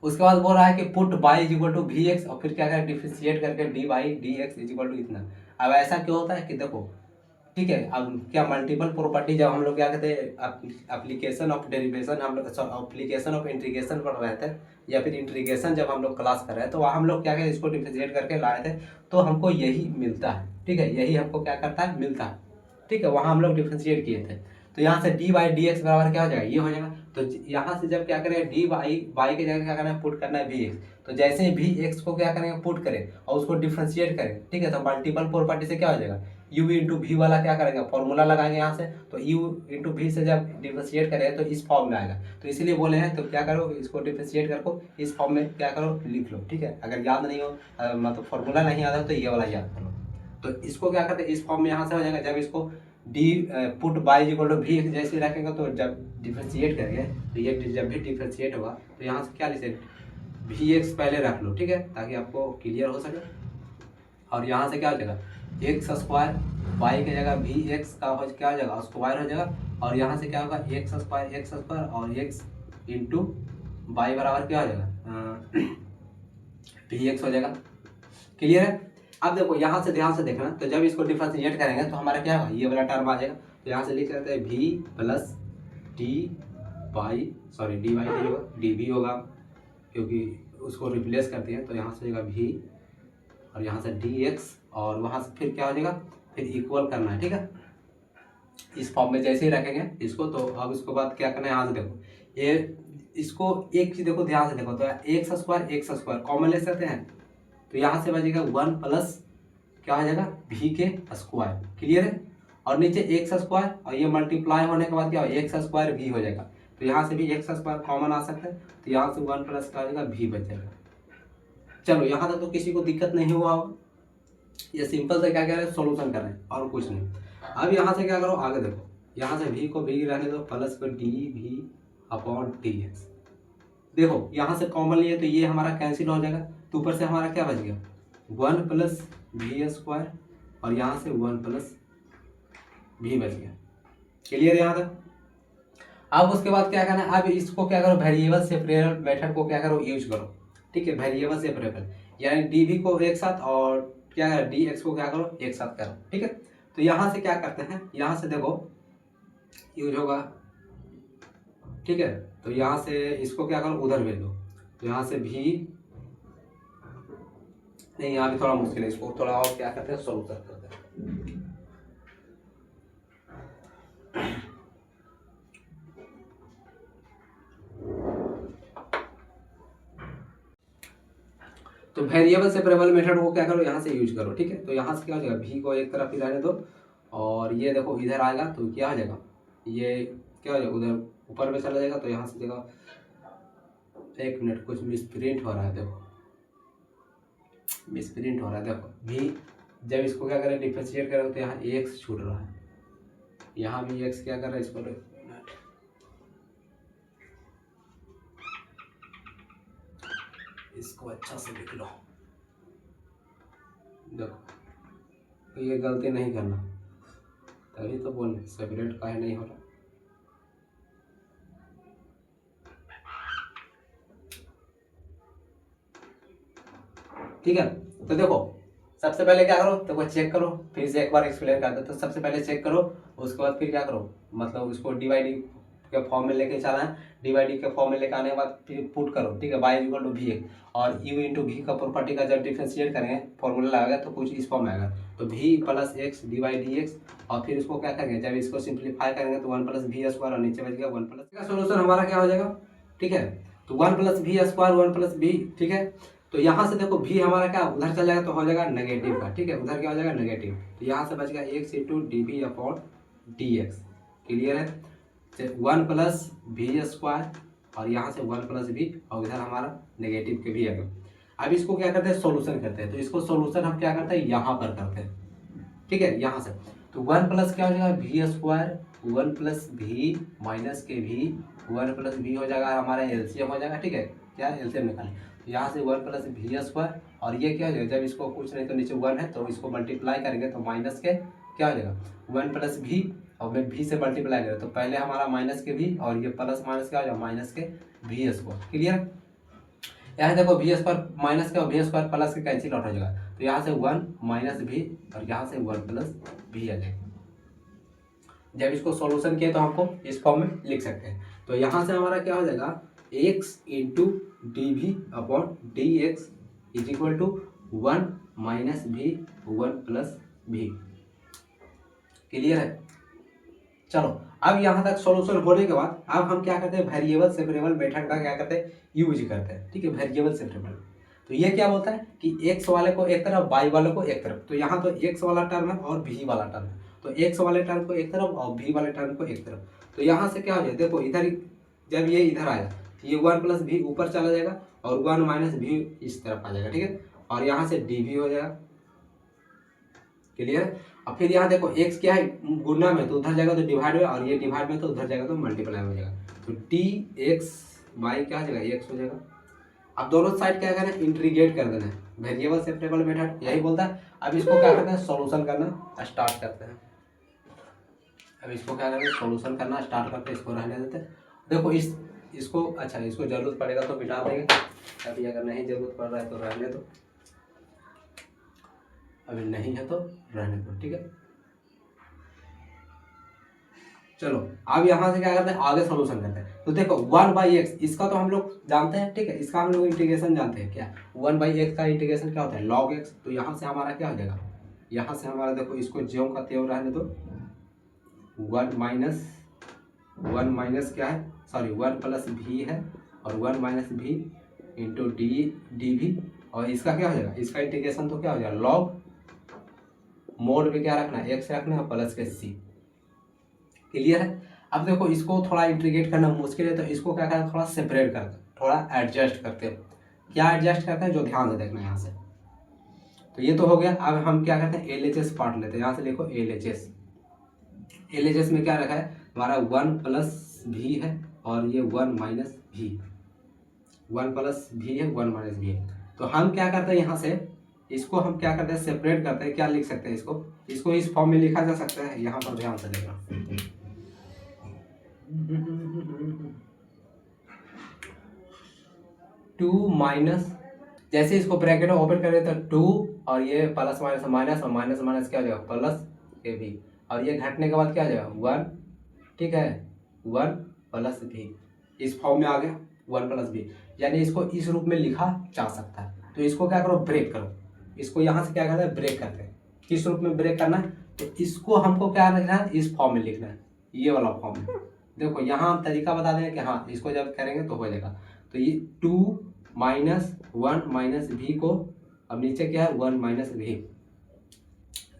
उसके बाद बोल रहा है कि put by is equal to V X, और फिर क्या करें, डिफ्रेंशिएट करके D by D X is equal to इतना। अब ऐसा क्यों होता है कि देखो, ठीक है, अब क्या मल्टीपल प्रॉपर्टी जब हम लोग क्या कहते हैं, एप्लीकेशन ऑफ डेरिवेशन, हम लोग एप्लीकेशन ऑफ इंटीग्रेशन पढ़ रहे थे, या फिर इंटीग्रेशन जब हम लोग क्लास कर रहे थे, तो वहाँ हम लोग क्या कहते हैं, इसको डिफरेंशिएट करके लाए थे, तो हमको यही मिलता है। ठीक है, यही हमको क्या करता है, मिलता है। ठीक है, वहाँ हम लोग डिफरेंशिएट किए थे। तो यहाँ से डी बाई डी एक्स बराबर क्या हो जाएगा, ये हो जाएगा। तो यहाँ से जब क्या करें, डी बाई के जगह क्या करना है, पुट करना है वी एक्स। तो जैसे ही वी एक्स को क्या करेंगे, पुट करें और उसको डिफरेंशिएट करें, ठीक है, तो मल्टीपल प्रॉपर्टी से क्या हो जाएगा, u इंटू वी वाला क्या करेंगे, फॉर्मूला लगाएंगे यहाँ से। तो u इंटू वी से जब डिफरेंशिएट करेंगे तो इस फॉर्म में आएगा। तो इसीलिए बोले हैं, तो क्या करो, इसको डिफरेंशिएट करो, इस फॉर्म में क्या करो, लिख लो। ठीक है, अगर याद नहीं हो, मतलब फॉर्मूला नहीं आता तो ये वाला याद करो। तो इसको क्या करते हैं, इस फॉर्म में यहाँ से हो जाएगा। जब इसको D put by equal to V जैसे रखेंगे, तो जब डिफरेंशिएट करेंगे तो ये जब भी डिफरेंशिएट होगा तो यहाँ से क्या लिखे, वी एक्स पहले रख लो, ठीक है, ताकि आपको क्लियर हो सके। और यहाँ से क्या हो जाएगा, एक्स स्क्वायर, वाई की जगह वी एक्स का हो क्या हो जाएगा, स्क्वायर हो जाएगा। और यहाँ से क्या होगा, एक्स स्क्वायर और एक्स इंटू वाई बराबर क्या हो जाएगा, वी एक्स हो जाएगा। क्लियर है। अब देखो यहाँ से ध्यान से देखना, तो जब इसको डिफरेंशिएट करेंगे तो हमारा क्या होगा, ये वाला टर्म आ जाएगा। तो यहाँ से लिख देते हैं V plus D Y, sorry D Y नहीं होगा, डी वी होगा, क्योंकि उसको रिप्लेस करते हैं। तो यहाँ से जाएगा वी, और यहाँ से डी एक्स, और वहाँ से फिर क्या हो जाएगा, फिर इक्वल करना है। ठीक है, इस फॉर्म में जैसे ही रखेंगे इसको। तो अब इसको बाद क्या करना है, यहाँ से देखो, ये इसको एक चीज देखो, ध्यान से देखो, तो एक्स स्क्वायर कॉमन ले सकते हैं। तो यहाँ से बचेगा 1 प्लस क्या हो जाएगा, वी के स्क्वायर। क्लियर है। और नीचे एक्स स्क्वायर, और ये मल्टीप्लाई होने के बाद क्या हो, एक्स स्क्वायर वी हो जाएगा। तो यहाँ से भी एक्स स्क्वायर कॉमन आ सकता है। तो यहाँ से 1 प्लस क्या हो जाएगा, वी बच जाएगा। चलो यहाँ तक तो किसी को दिक्कत नहीं हुआ होगा। ये सिंपल से क्या कह रहे हैं, सोल्यूशन कर रहे हैं और कुछ नहीं। अब यहाँ से क्या करो, आगे देखो, यहाँ से वी को वी रहने दो, प्लस को D V upon D X. देखो यहाँ से कॉमन लिए तो ये हमारा कैंसिल हो जाएगा। तो ऊपर से हमारा क्या बच गया, 1 प्लस वी स्क्वायर, और यहाँ से 1 प्लस वी बच गया। क्लियर यहाँ तक। अब उसके बाद क्या करना है, अब इसको क्या करो, वेरिएबल सेपरेबल मेथड को क्या करो, यूज करो। ठीक है, वेरिएबल सेपरेबल, यानी डी वी को एक साथ और क्या करो, डी एक्स को क्या करो, एक साथ करो। ठीक है। तो यहाँ से क्या करते हैं, यहाँ से देखो, यूज होगा, ठीक है। तो यहाँ से इसको क्या करो, उधर भेज दो, तो यहाँ से भी नहीं, यहाँ भी थोड़ा मुश्किल है, इसको थोड़ा और क्या करते हैं, सोल्व करते हैं। तो वेरिएबल सेपरेबल मेथड को क्या करो, यहाँ से यूज करो, ठीक है। तो यहाँ से क्या हो जाएगा, भी को एक तरफ ही रहने दो, और ये देखो इधर आएगा तो क्या हो जाएगा, ये क्या हो जाएगा, उधर ऊपर में चला जाएगा। तो यहाँ से देखो, एक मिनट, कुछ मिसप्रिंट हो रहा है, देखो मिसप्रिंट हो रहा है, देखो भी जब इसको क्या करें, डिफरेंशिएट करें तो यहाँ एक्स छूट रहा है, यहाँ भी एक्स क्या कर रहा है, इसको अच्छा से लिख लो, देखो तो ये गलती नहीं करना, तभी तो बोल सेपरेट काहे नहीं हो रहा। ठीक है, तो देखो सबसे पहले क्या करो, देखो चेक करो, फिर से एक बार एक्सप्लेन कर दो। तो सबसे पहले चेक करो, उसके बाद फिर क्या करो, मतलब उसको डिवाइडी के फॉर्म में लेके चला है, डिवाइडी के फॉर्म में लेके आने के बाद फिर पुट करो, ठीक है, बाई इक्वल टू वी, और यू इंटू वी का प्रॉपर्टी का जब डिफरेंशिएट करेंगे फॉर्मूला लगाएगा तो कुछ इस फॉर्म में आएगा, तो V plus X divide D X, और फिर उसको क्या करेंगे, जब इसको सिंप्लीफाई करेंगे तो 1 प्लस वी स्क्वायर, और नीचे बचेगा 1 प्लस का सोल्यूशन हमारा क्या हो जाएगा, ठीक है। तो 1 plus V square 1 plus V, ठीक है। तो यहाँ से देखो भी हमारा क्या उधर चल जाएगा तो हो जाएगा नेगेटिव का, ठीक है, उधर क्या हो जाएगा नेगेटिव, तो यहाँ से बचेगा X into D V upon D X, clear है। 1 प्लस वी स्क्वायर, और यहाँ से 1 प्लस वी, और इधर हमारा नेगेटिव के भी आएगा। अब इसको क्या करते हैं, सोल्यूशन करते हैं। तो इसको सोल्यूशन हम क्या करते हैं, यहाँ पर करते हैं, ठीक है, यहाँ से। तो 1 प्लस क्या हो जाएगा, V square 1 plus V minus के वी, 1 प्लस वी हो जाएगा हमारा एलसीएम हो जाएगा, ठीक है, क्या एलसीएम निकालें, तो यहाँ से 1 प्लस वी स्क्वायर, और ये क्या हो जाएगा, जब इसको कुछ नहीं तो नीचे 1 है तो इसको मल्टीप्लाई करेंगे तो माइनस के क्या हो जाएगा 1 प्लस वी, और मैं भी से मल्टीप्लाई करें तो पहले हमारा माइनस के भी, और ये प्लस माइनस क्या हो जाएगा माइनस के वी स्क्वायर, क्लियर। यहाँ देखो वी स्क्वायर माइनस के और वी स्क्वायर प्लस के कैंसिल आउट हो जाएगा, तो यहाँ से 1 माइनस भी, और यहाँ से 1 प्लस भी आ जाएगा। जब इसको सॉल्यूशन किए तो हमको इस फॉर्म में लिख सकते हैं। तो यहाँ से हमारा क्या हो जाएगा, X into D V upon D X is equal to 1 minus भी 1 प्लस भी, क्लियर है। चलो अब यहाँ तक सॉल्यूशन होने के बाद अब हम क्या करते हैं, वेरिएबल सेपरेबल मेथड का क्या करते हैं, यूज करते हैं, ठीक है, वेरिएबल सेपरेबल। तो ये क्या बोलता है कि एक्स वाले को एक तरफ, वाई वाले को एक तरफ। तो यहाँ तो एक्स वाला टर्म है और भी वाला टर्म है, तो एक्स वाले टर्म को एक तरफ और भी वाले टर्म को एक तरफ। तो यहाँ से क्या हो जाए, देखो इधर जब ये इधर आया तो ये 1 प्लस भी ऊपर चला जाएगा, और 1 माइनस भी इस तरफ आ जाएगा, ठीक है, और यहाँ से डी भी हो जाएगा, क्लियर। अब फिर यहाँ देखो x क्या है, गुना में तो उधर जाएगा तो डिवाइड में, और ये डिवाइड में तो उधर जाएगा तो मल्टीप्लाई हो जाएगा, तो डी एक्स वाई क्या हो जाएगा, एक्स हो जाएगा। अब दोनों साइड क्या करना है, इंटीग्रेट कर देना है, वेरिएबल सेपरेबल मेथड यही बोलता है। अब इसको क्या करते हैं, सॉल्यूशन करना स्टार्ट करते हैं। अब इसको क्या करते हैं, सॉल्यूशन करना स्टार्ट करते हैं, इसको रहने देते हैं। देखो इसको अच्छा, इसको जरूरत पड़ेगा तो मिटा देंगे, अभी अगर नहीं जरूरत पड़ रहा है तो रहने दो, अभी नहीं है तो रहने दो, ठीक है। चलो अब यहाँ से क्या करते हैं, आगे सॉल्यूशन करते हैं। तो देखो 1/x इसका तो हम लोग जानते हैं, ठीक है, इसका हम लोग इंटीग्रेशन जानते हैं क्या, 1/x का इंटीग्रेशन क्या होता है, log x। तो यहाँ से हमारा क्या हो जाएगा, यहाँ से हमारा देखो इसको ज्यों का त्यों रहने दो, 1 माइनस क्या है, सॉरी 1 प्लस भी है, और 1 माइनस भी इंटू डी भी, और इसका क्या हो जाएगा, इसका इंटीग्रेशन तो क्या हो जाएगा, लॉग मोड में क्या रखना है, एक्स रखना है प्लस के सी, क्लियर है। अब देखो इसको थोड़ा इंटीग्रेट करना मुश्किल है, तो इसको क्या करते हैं, थोड़ा सेपरेट करते हैं, थोड़ा एडजस्ट करते हैं। क्या एडजस्ट करते हैं, जो ध्यान से देखना है यहाँ से। तो ये तो हो गया। अब हम क्या करते हैं, LHS पार्ट लेते हैं, यहाँ से देखो LHS में क्या रखा है हमारा, 1 प्लस भी है, और ये 1 माइनस भी, 1 प्लस भी है 1 माइनस भी है। तो हम क्या करते हैं, यहाँ से इसको हम क्या करते हैं, सेपरेट करते हैं। क्या लिख सकते हैं इसको इस फॉर्म में लिखा जा सकता है, यहाँ पर ध्यान से देखना, 2 माइनस, जैसे इसको ब्रैकेट में ओपन करें तो 2, और ये प्लस माइनस माइनस, और माइनस माइनस क्या हो जाएगा प्लस के भी, और ये घटने के बाद क्या हो जाएगा 1 ठीक है, 1 प्लस भी, इस फॉर्म में आ गया 1 प्लस भी, यानी इसको इस रूप में लिखा जा सकता है। तो इसको क्या करो, ब्रेक करो, इसको यहाँ से क्या करते हैं, ब्रेक करते हैं। किस रूप में ब्रेक करना है, तो इसको हमको क्या लिखना है, इस फॉर्म में लिखना है, ये वाला फॉर्म में। देखो यहाँ हम तरीका बता देंगे कि हाँ इसको जब करेंगे तो हो जाएगा। तो ये 2 माइनस 1 माइनस भी को, अब नीचे क्या है 1 माइनस भी,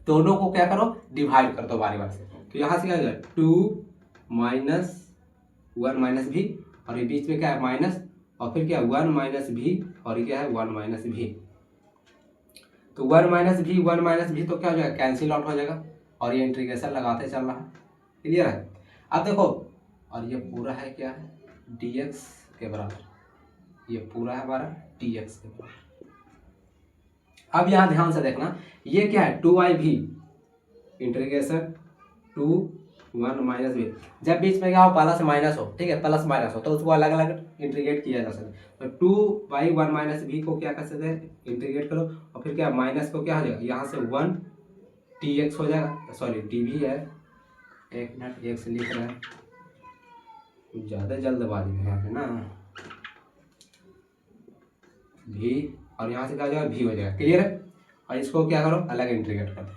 दोनों को क्या करो, डिवाइड कर दो बारी बार से। तो यहाँ से क्या हो जाएगा 2 माइनस 1 माइनस भी, और ये बीच में क्या है माइनस, और फिर क्या है 1 माइनस भी, और ये क्या है 1 माइनस भी। तो 1 माइनस भी 1 माइनस भी तो क्या हो जाएगा, कैंसिल आउट हो जाएगा, और ये इंटीग्रेशन लगाते चल रहा है। क्लियर है। अब देखो, और ये पूरा है क्या है dx के बराबर, ये पूरा है हमारा dx के बराबर। अब यहाँ ध्यान से देखना, ये क्या है 2i भी इंटीग्रेशन 2 1 माइनस भी, जब बीच में क्या हो प्लस माइनस हो, ठीक है, प्लस माइनस हो तो उसको अलग अलग इंटीग्रेट किया जा सकता है। तो 2/1 माइनस भी को क्या कर सकते हैं, इंटीग्रेट करो, और फिर क्या माइनस को क्या हो जाएगा, यहाँ से 1 dx हो जाएगा, सॉरी dv है, एक मिनट x लिख रहे हैं, कुछ ज़्यादा जल्दबाजी है यहाँ पे ना, भी, और यहाँ से क्या हो जाएगा भी हो जाएगा। क्लियर है। और इसको क्या करो, अलग इंटीग्रेट कर दो।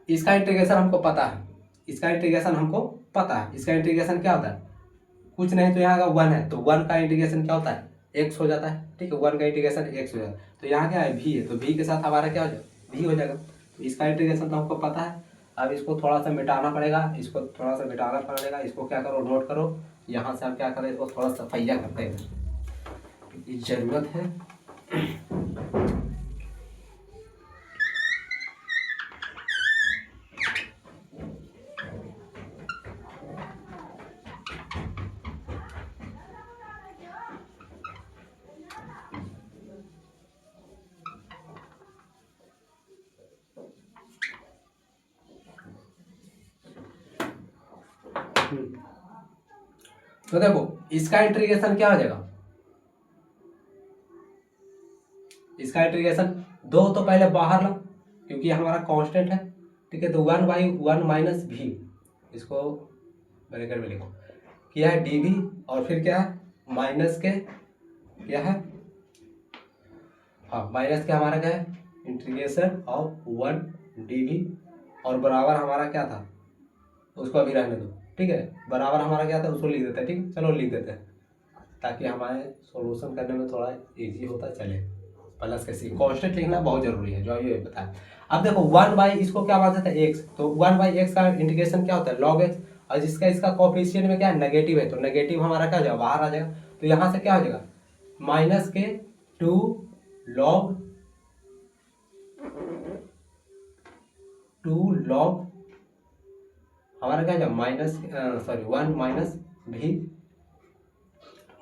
इसका इंटीग्रेशन हमको पता है, इसका इंटीग्रेशन हमको पता है। इसका इंटीग्रेशन क्या होता है, कुछ नहीं तो यहाँ का 1 है, तो 1 का इंटीग्रेशन क्या होता है, x हो जाता है, ठीक है, 1 का इंटीग्रेशन x हो जाता है। तो यहाँ क्या है v है, तो v के साथ हमारा क्या हो जाएगा, v हो जाएगा। तो इसका इंटीग्रेशन तो हमको पता है। अब इसको थोड़ा सा मिटाना पड़ेगा, इसको थोड़ा सा मिटाना पड़ेगा, इसको क्या करो, नोट करो। यहाँ से हम क्या करें, इसको थोड़ा सफाइया करते हैं, जरूरत है। तो देखो इसका इंटीग्रेशन क्या हो जाएगा, इसका इंटीग्रेशन 2 तो पहले बाहर ला, क्योंकि हमारा कांस्टेंट है, ठीक है। तो 1/1 माइनस भी, इसको ब्रैकेट में लिखो, क्या है dv, और फिर क्या है माइनस के, क्या है, हाँ माइनस के हमारा क्या है इंटीग्रेशन ऑफ 1 dv, और बराबर हमारा क्या था, उसको अभी रहने दो, ठीक है, बराबर हमारा क्या था उसको लिख देते हैं, ठीक, चलो लिख देते हैं, ताकि हमारे सॉल्यूशन करने में थोड़ा इजी होता चले। प्लस के सी कांस्टेंट लिखना बहुत जरूरी है, जो ये बताया। अब देखो 1 इसको क्या मानते थे x, तो 1/x का इंटीग्रेशन क्या होता है log x, और जिसका इसका कोफिशिएंट में क्या है नेगेटिव है, तो नेगेटिव हमारा क्या हो जाएगा, बाहर आ जाएगा। तो यहाँ से क्या हो जाएगा माइनस के 2 log हमारा क्या हो जाएगा माइनस, सॉरी 1 माइनस भी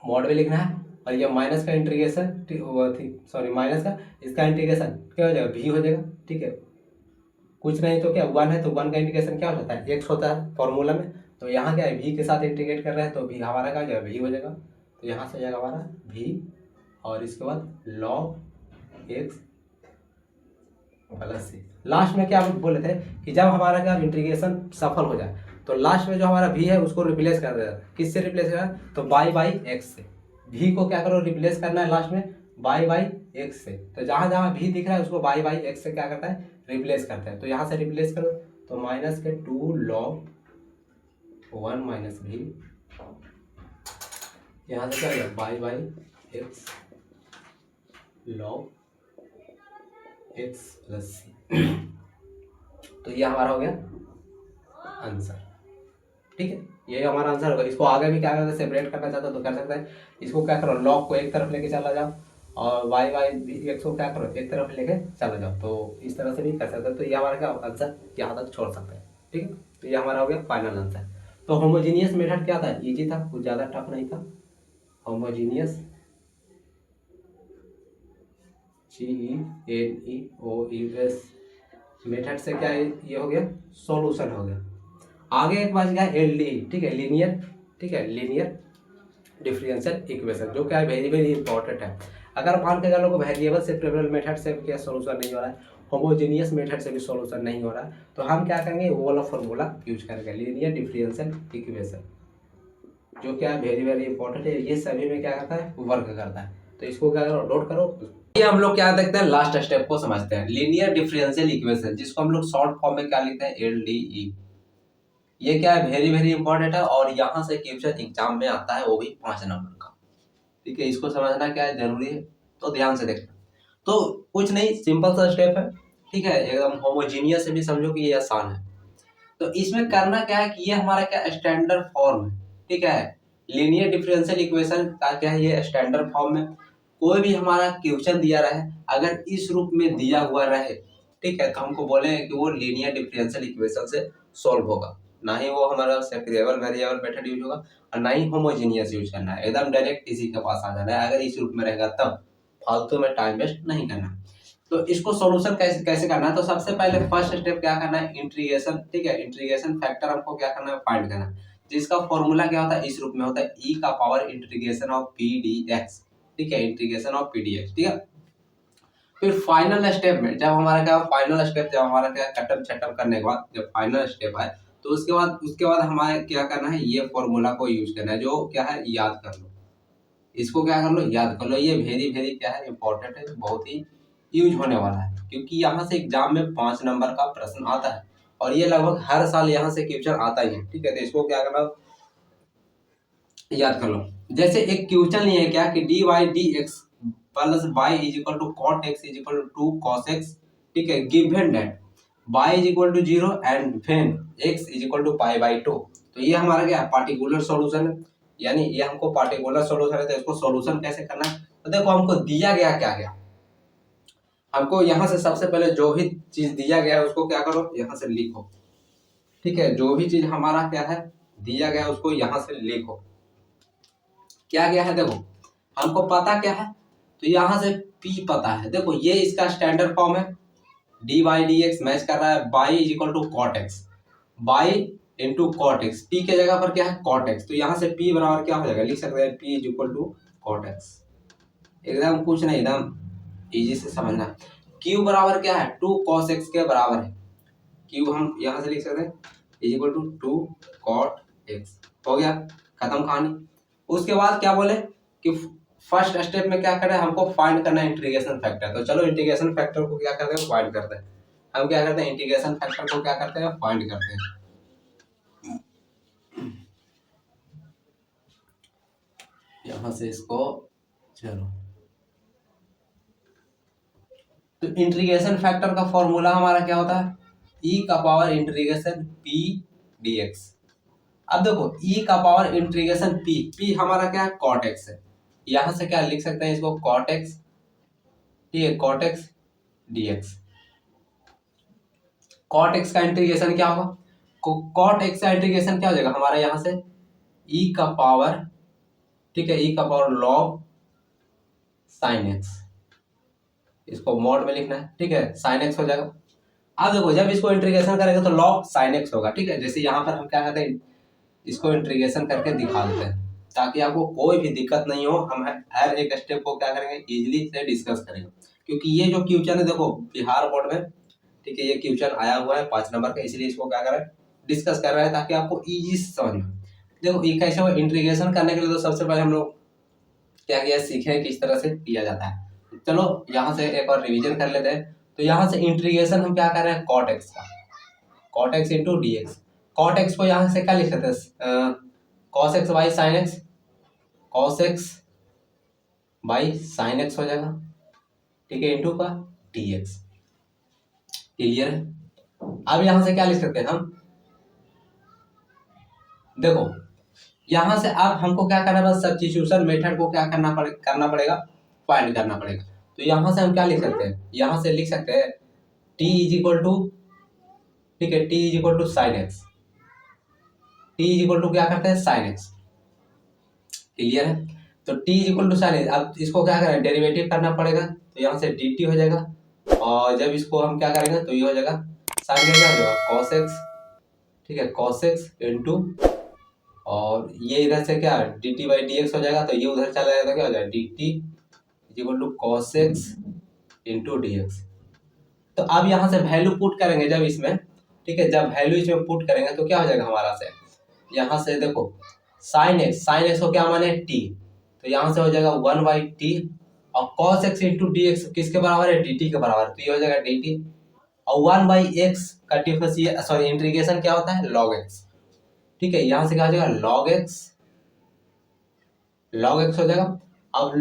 मॉड में लिखना है, और ये माइनस का इंटीग्रेशन, सॉरी माइनस का इसका इंटीग्रेशन क्या हो जाएगा भी हो जाएगा, ठीक है। कुछ नहीं तो क्या 1 है, तो 1 का इंटीग्रेशन क्या हो जाता है x होता है फॉर्मूला में, तो यहाँ क्या है v के साथ इंटीग्रेट कर रहे हैं, तो v हमारा क्या हो जाएगा v हो जाएगा। तो यहाँ से हो जाएगा हमारा v, और इसके बाद log x plus c। Last में क्या बोले थे कि जब हमारा क्या इंटीग्रेशन सफल हो जाए, तो लास्ट में जो हमारा v है उसको रिप्लेस कर देगा, किससे रिप्लेस करना है, तो y/x से। v को क्या करो रिप्लेस करना है लास्ट में y/x से, तो जहाँ जहाँ v दिख रहा है उसको y/x से क्या करता है रिप्लेस करता है। तो यहाँ से रिप्लेस करो, तो माइनस के 2 log 1 माइनस भी, यहाँ से क्या हो गया y/x log x plus c। तो ये हमारा हो गया आंसर, ठीक है, ये हमारा आंसर होगा। इसको आगे भी क्या करते हैं, सेपरेट करना चाहते हो तो कर सकते हैं। इसको क्या करो लॉग को एक तरफ लेके चला जाओ, और y/x को क्या करो एक तरफ लेके चला जाओ, तो इस तरह से भी कर सकते हैं। तो ये हमारा क्या आंसर यहाँ तक छोड़ सकते हैं, ठीक है। तो ये हमारा हो गया फाइनल आंसर। तो होमोजीनियस मेथड क्या था, इजी था, कुछ ज़्यादा टफ नहीं था। होमोजीनियस GENEOUS मेथड से क्या ये हो गया सॉल्यूशन हो गया। आगे एक बात क्या है LDE, ठीक है, लीनियर, ठीक है, लीनियर डिफरेंशियल इक्वेशन, जो क्या है वेरी वेरी इंपॉर्टेंट है। अगर मान के चलो वेरिएबल से सेपरेबल मेथड से क्या सॉल्यूशन नहीं हो रहा है, होमोजेनियस मेथड से भी सॉल्यूशन नहीं हो रहा, तो हम क्या करेंगे, वो वाला फॉर्मूला यूज करेंगे, लीनियर डिफरेंशियल इक्वेशन, जो क्या वेरी वेरी इंपॉर्टेंट है, ये सभी में क्या करता है, वर्क करता है। तो इसको क्या करो, नोट करो। ये हम लोग क्या देखते हैं, लास्ट स्टेप को समझते हैं, लीनियर डिफरेंशियल इक्वेशन, जिसको हम लोग शॉर्ट फॉर्म में क्या लिखते हैं, LDE। ये क्या है, वेरी वेरी इंपॉर्टेंट है, और यहाँ से क्वेश्चन एग्जाम में आता है, वो भी 5 नंबर का। ठीक है, इसको समझना क्या है, जरूरी है, तो ध्यान से देखना। तो कुछ नहीं, सिंपल सा स्टेप है, ठीक है, एकदम होमोजीनियस से भी समझो कि ये आसान है। तो इसमें करना क्या है कि ये हमारा क्या स्टैंडर्ड फॉर्म है, ठीक है, लीनियर डिफरेंशियल इक्वेशन का क्या है, ये स्टैंडर्ड फॉर्म में कोई भी हमारा क्वेश्चन दिया रहे, अगर इस रूप में दिया हुआ रहे, ठीक है, तो हमको बोले कि वो लीनियर डिफरेंशियल इक्वेशन से सॉल्व होगा, ना ही वो हमारा सेपरेबल वेरिएबल मेथड यूज होगा, और ना ही होमोजीनियस यूज करना है, एकदम डायरेक्ट इसी के पास आ जाना है, अगर इस रूप में रहेगा तब, फालतू में टाइम वेस्ट नहीं करना। तो इसको सॉल्यूशन कैसे कैसे करना है, तो सबसे पहले फर्स्ट स्टेप क्या करना है, इंटीग्रेशन, ठीक है, इंटीग्रेशन फैक्टर हमको क्या करना है, फाइंड करना है, जिसका फॉर्मूला क्या होता है, इस रूप में होता है, e का power integration of P D x, ठीक है, integration of P D x, ठीक है। फिर फाइनल स्टेप में जब हमारा क्या, फाइनल स्टेप जब हमारा क्या कटम छटम करने के बाद जब फाइनल स्टेप है, तो उसके बाद हमारे क्या करना है, ये फॉर्मूला को यूज करना है, जो क्या है, याद कर लो, इसको क्या कर लो, याद कर लो, ये वेरी वेरी क्या है, इंपॉर्टेंट है, बहुत ही यूज होने वाला है, क्योंकि यहाँ से एग्जाम में 5 नंबर का प्रश्न आता है, और ये लगभग हर साल यहाँ से क्वेश्चन आता ही है, ठीक है। तो इसको क्या करना, याद कर लो। जैसे एक क्वेश्चन ये है क्या कि D Y D X plus Y is equal to cot X is equal to cos X, ठीक है, given that Y is equal to 0 and when X is equal to pi by 2। तो ये हमारा क्या पार्टिकुलर सॉल्यूशन है, यानी ये हमको पार्टिकुलर सॉल्यूशन है, तो इसको सॉल्यूशन कैसे करना है, तो देखो हमको दिया गया क्या गया, हमको यहाँ से सबसे पहले जो भी चीज दिया गया है उसको क्या करो, यहाँ से लिखो, ठीक है, जो भी चीज हमारा क्या है दिया गया है उसको यहाँ से लिखो, क्या गया है, देखो हमको पता क्या है, तो यहाँ से p पता है, देखो ये इसका स्टैंडर्ड फॉर्म है, D Y D X match कर रहा है by is equal to cot X, by into cot X, P के जगह पर क्या है कॉट एक्स, तो यहाँ से p बराबर क्या हो जाएगा, लिख सकते हैं p is equal to cot X, एकदम कुछ नहीं, एकदम इजी से समझना। q बराबर क्या है, 2 cos x के बराबर है, q हम यहाँ से लिख सकते हैं is equal to 2 cot x, हो गया, खत्म कहानी। उसके बाद क्या बोले कि फर्स्ट स्टेप में क्या करना है, हमको फाइंड करना है इंटीग्रेशन फैक्टर, तो चलो इंटीग्रेशन फैक्टर को क्या करते हैं, फाइंड करते हैं, हम क्या करते हैं, इंटीग्रेशन फैक्टर को क्या करते हैं, फाइंड करते हैं। यहां से इसको चलो, तो इंटीग्रेशन फैक्टर का फॉर्मूला हमारा क्या होता है, e का पावर इंटीग्रेशन p dx। अब देखो e का पावर इंटीग्रेशन p हमारा क्या है, cot x है, यहां से क्या लिख सकते हैं इसको cot x, ठीक है, cot x dx। cot x का इंटीग्रेशन क्या होगा, cot x का इंटीग्रेशन क्या हो जाएगा हमारा, यहाँ से e का पावर, ठीक है, e का पावर log sin x, इसको मॉड में लिखना है, ठीक है, sin x हो जाएगा। अब देखो जब इसको इंटीग्रेशन करेंगे तो log sin x होगा, ठीक है, जैसे यहाँ पर हम क्या करते हैं, इसको इंटीग्रेशन करके दिखा देते हैं, ताकि आपको कोई भी दिक्कत नहीं हो, हम हर एक स्टेप को क्या करेंगे, इजीली से डिस्कस करेंगे, क्योंकि ये जो क्वेश्चन है देखो बिहार बोर्ड में, ठीक है, ये क्वेश्चन आया हुआ है 5 नंबर का, इसलिए इसको क्या कर रहे हैं, डिस्कस कर रहे हैं, ताकि आपको इजी समझ में। देखो ये कैसे हो, इंटीग्रेशन करने के लिए तो सबसे पहले हम लोग क्या किया, सीखे किस तरह से किया जाता है। चलो यहाँ से एक और रिवीजन कर लेते हैं। तो यहाँ से इंटीग्रेशन हम क्या कर रहे हैं, cot x का, cot x into D x, cot x को यहाँ से क्या लिख सकते हैं, cos x by sin x, cos x by sin x हो जाएगा, ठीक है, इंटू का dx, क्लियर है। अब यहाँ से क्या लिख सकते हैं हम, देखो यहाँ से अब हमको क्या करना है, बस सब्स्टिट्यूशन मेथड को क्या करना पड़ेगा, फाइंड करना पड़ेगा। तो यहाँ से हम क्या लिख सकते हैं, यहाँ से लिख सकते हैं t इज इक्वल टू, ठीक है, t is equal to sine X, t is equal to क्या करते हैं, साइन एक्स, क्लियर है। तो t is equal to sine X, अब इसको क्या करें, डेरिवेटिव करना पड़ेगा, तो यहाँ से dt हो जाएगा, और जब इसको हम क्या करेंगे तो ये हो जाएगा साइन क्या हो जाएगा, cos x, ठीक है, cos x इंटू, और ये इधर से क्या dt बाई डी एक्स हो जाएगा, तो ये उधर चला जाएगा तो क्या हो जाएगा dt is equal to cos x into D X, तो अब यहाँ से वैल्यू पुट करेंगे जब इसमें, ठीक है, जब वैल्यू इसमें पुट करेंगे तो क्या हो जाएगा हमारा से, यहाँ से देखो साइन एक्स को क्या माने टी, तो यहाँ से हो जाएगा 1/t, और cos x into D x किसके बराबर है, dt के बराबर, तो ये हो जाएगा dt, और 1/x का डिफरेंशिएशन सॉरी इंटीग्रेशन क्या होता है log x, ठीक है, यहाँ से क्या हो जाएगा log x हो जाएगा। अब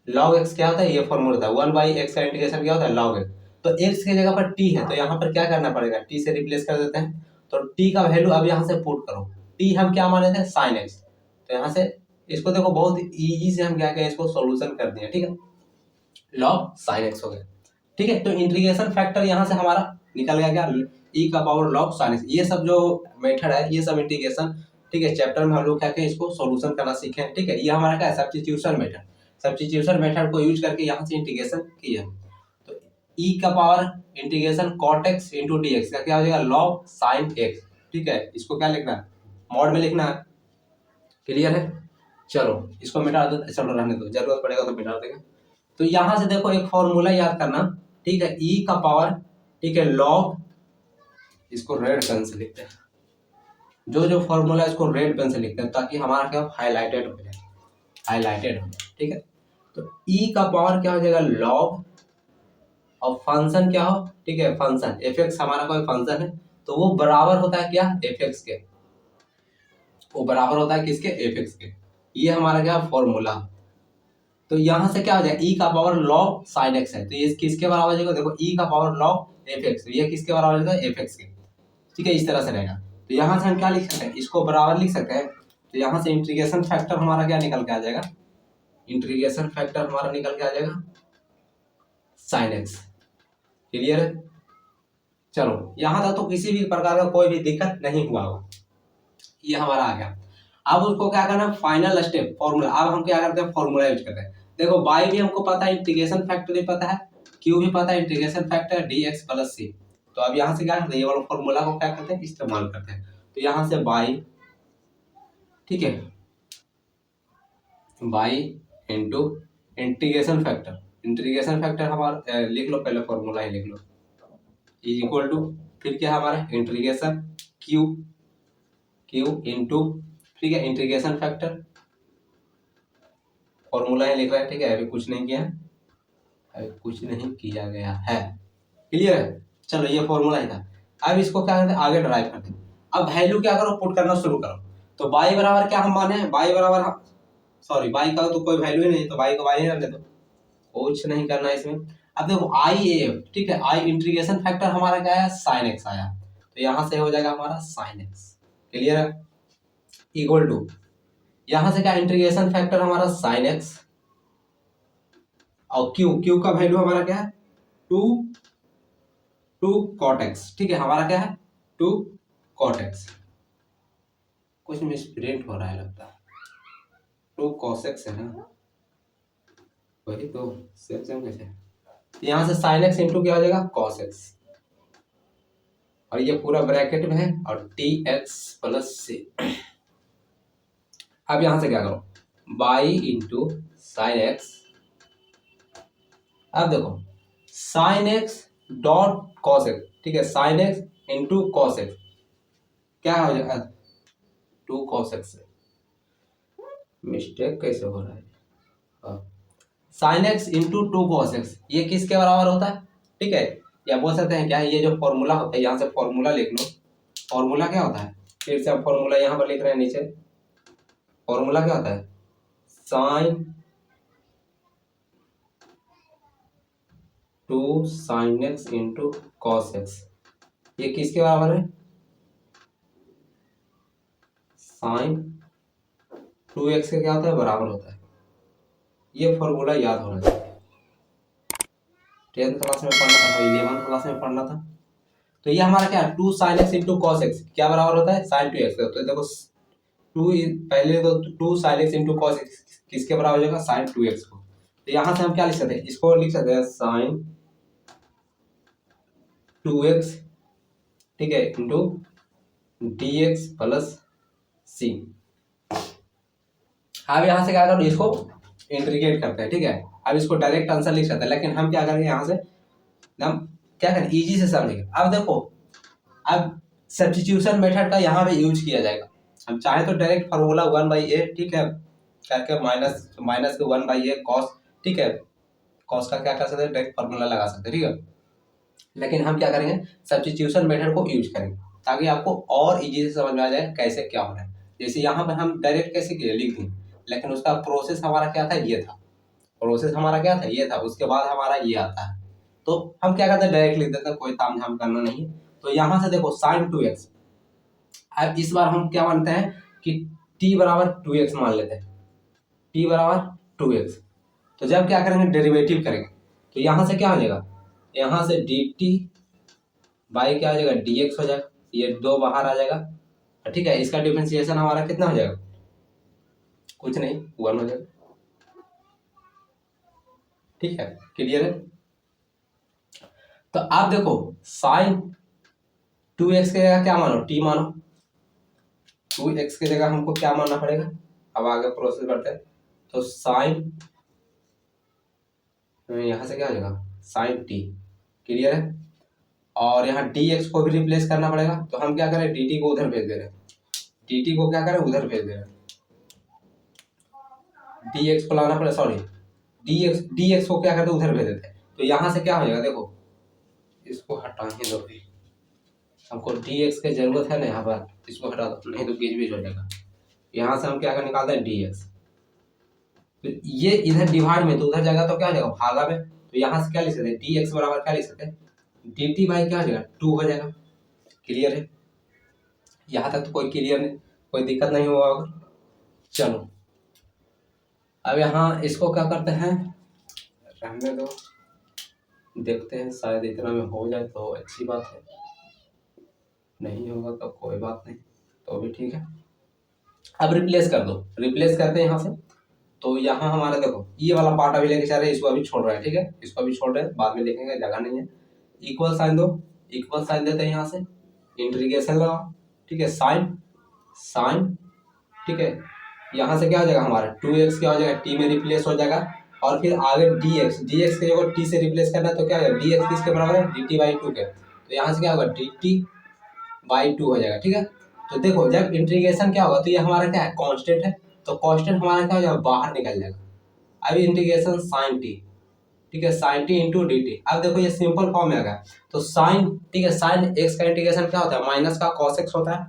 log x क्या होता है, ये फॉर्मूला था, 1/x का इंटीग्रेशन क्या होता है log x, तो x की जगह पर t है तो यहाँ पर क्या करना पड़ेगा, t से रिप्लेस कर देते हैं, तो t का वैल्यू अब यहाँ से पुट करो, t हम क्या माने थे sin x, तो यहाँ से इसको देखो बहुत इजी से हम क्या करें इसको सॉल्यूशन कर दिए, ठीक है, log sin x हो गया, ठीक है, तो इंटीग्रेशन फैक्टर यहाँ से हमारा निकल गया क्या, e का पावर log sin x, ये सब जो मेथड है ये सब इंटीग्रेशन, ठीक है, चैप्टर में हम लोग क्या करें इसको सॉल्यूशन करना सीखे हैं, ठीक है, ये हमारा क्या है सब्स्टिट्यूशन मेथड, सब्स्टिट्यूशन मेथड को यूज करके यहाँ से इंटीग्रेशन किया, तो e का power integration cot x into D x का क्या हो जाएगा log sin x, ठीक है, इसको क्या लिखना है मॉड में लिखना है, क्लियर है, चलो इसको मिटा दो, चलो रहने दो, जरूरत पड़ेगा तो मिटा देंगे। तो यहाँ से देखो एक फॉर्मूला याद करना, ठीक है, e का पावर, ठीक है, log, इसको रेड पेन से लिखते हैं, जो फॉर्मूला है इसको रेड पेन से लिखते हैं ताकि हमारा क्या हाईलाइटेड हो जाए, हाईलाइटेड हो जाए, ठीक है, तो e का पावर क्या हो जाएगा log, और फंक्शन क्या हो, ठीक है, फंक्शन f(x) हमारा कोई फंक्शन है तो वो बराबर होता है क्या f(x) के, वो बराबर होता है किसके f(x) के, ये हमारा क्या फॉर्मूला, तो यहाँ से क्या हो जाएगा e का पावर log sin x है तो ये किसके बराबर हो जाएगा, देखो e का पावर log f(x), ये किसके बराबर हो जाएगा f(x) के, ठीक है, इस तरह से रहेगा, तो यहाँ से हम क्या लिख सकते हैं इसको बराबर लिख सकते हैं, तो यहाँ से इंटीग्रेशन फैक्टर हमारा क्या निकल के आ जाएगा, इंटीग्रेशन फैक्टर हमारा निकल के आ जाएगा sin x, क्लियर है, चलो यहाँ तक तो किसी भी प्रकार का कोई भी दिक्कत नहीं हुआ होगा, ये हमारा आ गया। अब उसको क्या करना फाइनल स्टेप फॉर्मूला, अब हम क्या करते हैं फॉर्मूला यूज करते हैं, देखो बाई भी हमको पता है, इंटीग्रेशन फैक्टर भी पता है, क्यू भी पता है, इंटीग्रेशन फैक्टर dx प्लस सी, तो अब यहाँ से क्या करते हैं ये वाला फॉर्मूला को क्या करते हैं इस्तेमाल करते हैं, तो यहाँ से बाई, ठीक है, बाई इंटू इंटीग्रेशन फैक्टर हमारा लिख लो, पहले फॉर्मूला ही लिख लो, इज इक्वल टू, फिर क्या हमारा इंटीग्रेशन क्यू इंटू, ठीक है, इंटीग्रेशन फैक्टर, फॉर्मूला ही लिख रहा है, ठीक है, अभी कुछ नहीं किया, अभी कुछ नहीं किया गया है, क्लियर है, चलो ये फॉर्मूला ही था, अब इसको क्या करते हैं आगे ड्राइव करते हैं, अब वैल्यू क्या करो पुट करना शुरू करो, तो बाई बराबर क्या हम माने हैं, बाई बराबर सॉरी बाई का तो कोई वैल्यू ही नहीं, तो बाई को बाई ही रहने दो, कुछ नहीं करना है इसमें। अब देखो आई एफ, ठीक है, आई इंटीग्रेशन फैक्टर हमारा क्या है साइन एक्स आया, तो यहाँ से हो जाएगा हमारा साइन एक्स, क्लियर है, इक्वल टू यहाँ से क्या इंटीग्रेशन फैक्टर हमारा साइन एक्स, और क्यू का वैल्यू हमारा क्या है टू कॉट एक्स, ठीक है, हमारा क्या है टू कॉट एक्स, कुछ मिसप्रिंट हो रहा है लगता है, टू कॉस एक्स है ना, वही तो सेम कैसे, यहाँ से साइन एक्स इंटू क्या हो जाएगा कॉस एक्स, और ये पूरा ब्रैकेट में है, और टी एक्स प्लस सी, अब यहां से क्या करो बाई इंटू साइन एक्स, अब देखो sine x dot cos X, ठीक है, sign X into cos X क्या हो जाएगा टू कॉस एक्स, मिस्टेक कैसे हो रहा है, sign X into two cos x ये किसके बराबर होता है, ठीक है, या बोल सकते हैं क्या ये जो फॉर्मूला होता है, यहाँ से फॉर्मूला लिख लो, फॉर्मूला क्या होता है, फिर से आप फॉर्मूला यहाँ पर लिख रहे हैं नीचे, फॉर्मूला क्या होता है sign to sine X into cos x, ये किसके बराबर है साइन टू एक्स के क्या होता है बराबर होता है, ये फॉर्मूला याद होना चाहिए, 10th क्लास में पढ़ना था, 11th क्लास में पढ़ना था, तो ये हमारा क्या है two sine X into cos X क्या बराबर होता है साइन टू एक्स, तो देखो टू पहले तो two sine X into cos X किसके बराबर हो जाएगा साइन टू एक्स को, तो यहाँ से हम क्या लिख सकते हैं इसको लिख सकते हैं साइन टू एक्स, ठीक है, इंटू डी एक्स प्लस सी, अब यहाँ से क्या करो इसको इंटीग्रेट करते हैं, ठीक है, अब इसको डायरेक्ट आंसर लिख सकते हैं, लेकिन हम क्या करेंगे यहाँ से हम क्या करें, इजी से समझेंगे। अब देखो, अब सब्स्टिट्यूशन मेथड का यहाँ पे यूज किया जाएगा। हम चाहे तो डायरेक्ट फार्मूला 1/a, ठीक है, करके माइनस माइनस के 1/a कॉस, ठीक है, कॉस का क्या कर सकते हैं, डायरेक्ट फार्मूला लगा सकते हैं, ठीक है। लेकिन हम क्या करेंगे, सब्स्टिट्यूशन मेथड को यूज करेंगे ताकि आपको और इजी से समझ में आ जाए कैसे क्या हो रहा है। जैसे यहाँ पे हम डायरेक्ट कैसे किए, लिख दें, लेकिन उसका प्रोसेस हमारा क्या था, ये था, प्रोसेस हमारा क्या था, ये था, उसके बाद हमारा ये आता है। तो हम क्या करते हैं, डायरेक्ट लिख देते हैं, कोई ताम झाम करना नहीं। तो यहाँ से देखो sin 2x, अब इस बार हम क्या मानते हैं कि t बराबर 2x मान लेते हैं, t बराबर 2x। तो जब क्या करेंगे, डेरिवेटिव करेंगे, तो यहाँ से क्या हो जाएगा, यहाँ से dt बाई क्या हो जाएगा, dx हो जाएगा, ये 2 बाहर आ जाएगा, ठीक है। इसका डिफरेंशिएशन हमारा कितना हो जाएगा, कुछ नहीं, 1 हो जाएगा, ठीक है, क्लियर है। तो आप देखो sin 2x के जगह क्या मानो, t मानो, 2x की जगह हमको क्या मानना पड़ेगा। अब आगे प्रोसेस बढ़ते हैं। तो साइन, यहाँ से क्या हो जाएगा, साइन t, क्लियर है। और यहाँ dx को भी रिप्लेस करना पड़ेगा, तो हम क्या करें, dt को उधर भेज दे रहे हैं, dt को क्या करें, उधर भेज दे रहे हैं, dx को लाना पड़ेगा, सॉरी, dx को क्या करते हैं, उधर भेज देते हैं। तो यहाँ से क्या हो जाएगा, देखो इसको हटाने दो, हमको dx की जरूरत है ना, यहाँ पर इसको हटा दो, नहीं तो बीच बीच हो जाएगा। यहाँ से हम क्या कर निकालते हैं, dx, तो ये इधर डिवाइड में, तो उधर जाएगा तो क्या हो जाएगा, भागा में। तो यहाँ से क्या लिख सकते हैं, dx बराबर क्या लिख सकते हैं, dt बाई क्या हो जाएगा, 2 हो जाएगा, क्लियर है। यहाँ तक तो कोई क्लियर नहीं, कोई दिक्कत नहीं हुआ होगा। चलो अब यहाँ इसको क्या करते हैं, रहने दो, देखते हैं, शायद इतना में हो जाए तो अच्छी बात है, नहीं होगा तो कोई बात नहीं, तो भी ठीक है। अब रिप्लेस कर दो, रिप्लेस करते हैं यहाँ से। तो यहाँ हमारा देखो ये वाला पार्ट अभी लेके चल रहे हैं, इसको अभी छोड़ रहे हैं, ठीक है, इसको अभी छोड़ रहे हैं, बाद में देखेंगे, जगह नहीं है। इक्वल साइन दो, इक्वल साइन देते हैं, यहाँ से इंटीग्रेशन लगाओ, ठीक है, साइन साइन, ठीक है। यहाँ से क्या हो जाएगा, हमारा 2x क्या हो जाएगा, t में रिप्लेस हो जाएगा, और फिर आगे dx, dx के जगह t से रिप्लेस करना है, तो क्या हो जाएगा, dx किसके बराबर है, dt बाई 2 के। तो यहाँ से क्या होगा, dt बाई 2 हो जाएगा, ठीक है। तो देखो जब इंटीग्रेशन क्या होगा, तो ये हमारा क्या है, कांस्टेंट है, तो कांस्टेंट हमारा क्या हो जाएगा, बाहर निकल जाएगा। अब इंटीग्रेशन साइन टी, ठीक है, sine T into D T. अब देखो ये सिंपल फॉर्म में आ गया, तो साइन, ठीक है, साइन एक्स का इंटीग्रेशन क्या होता है, माइनस का कॉस एक्स होता है,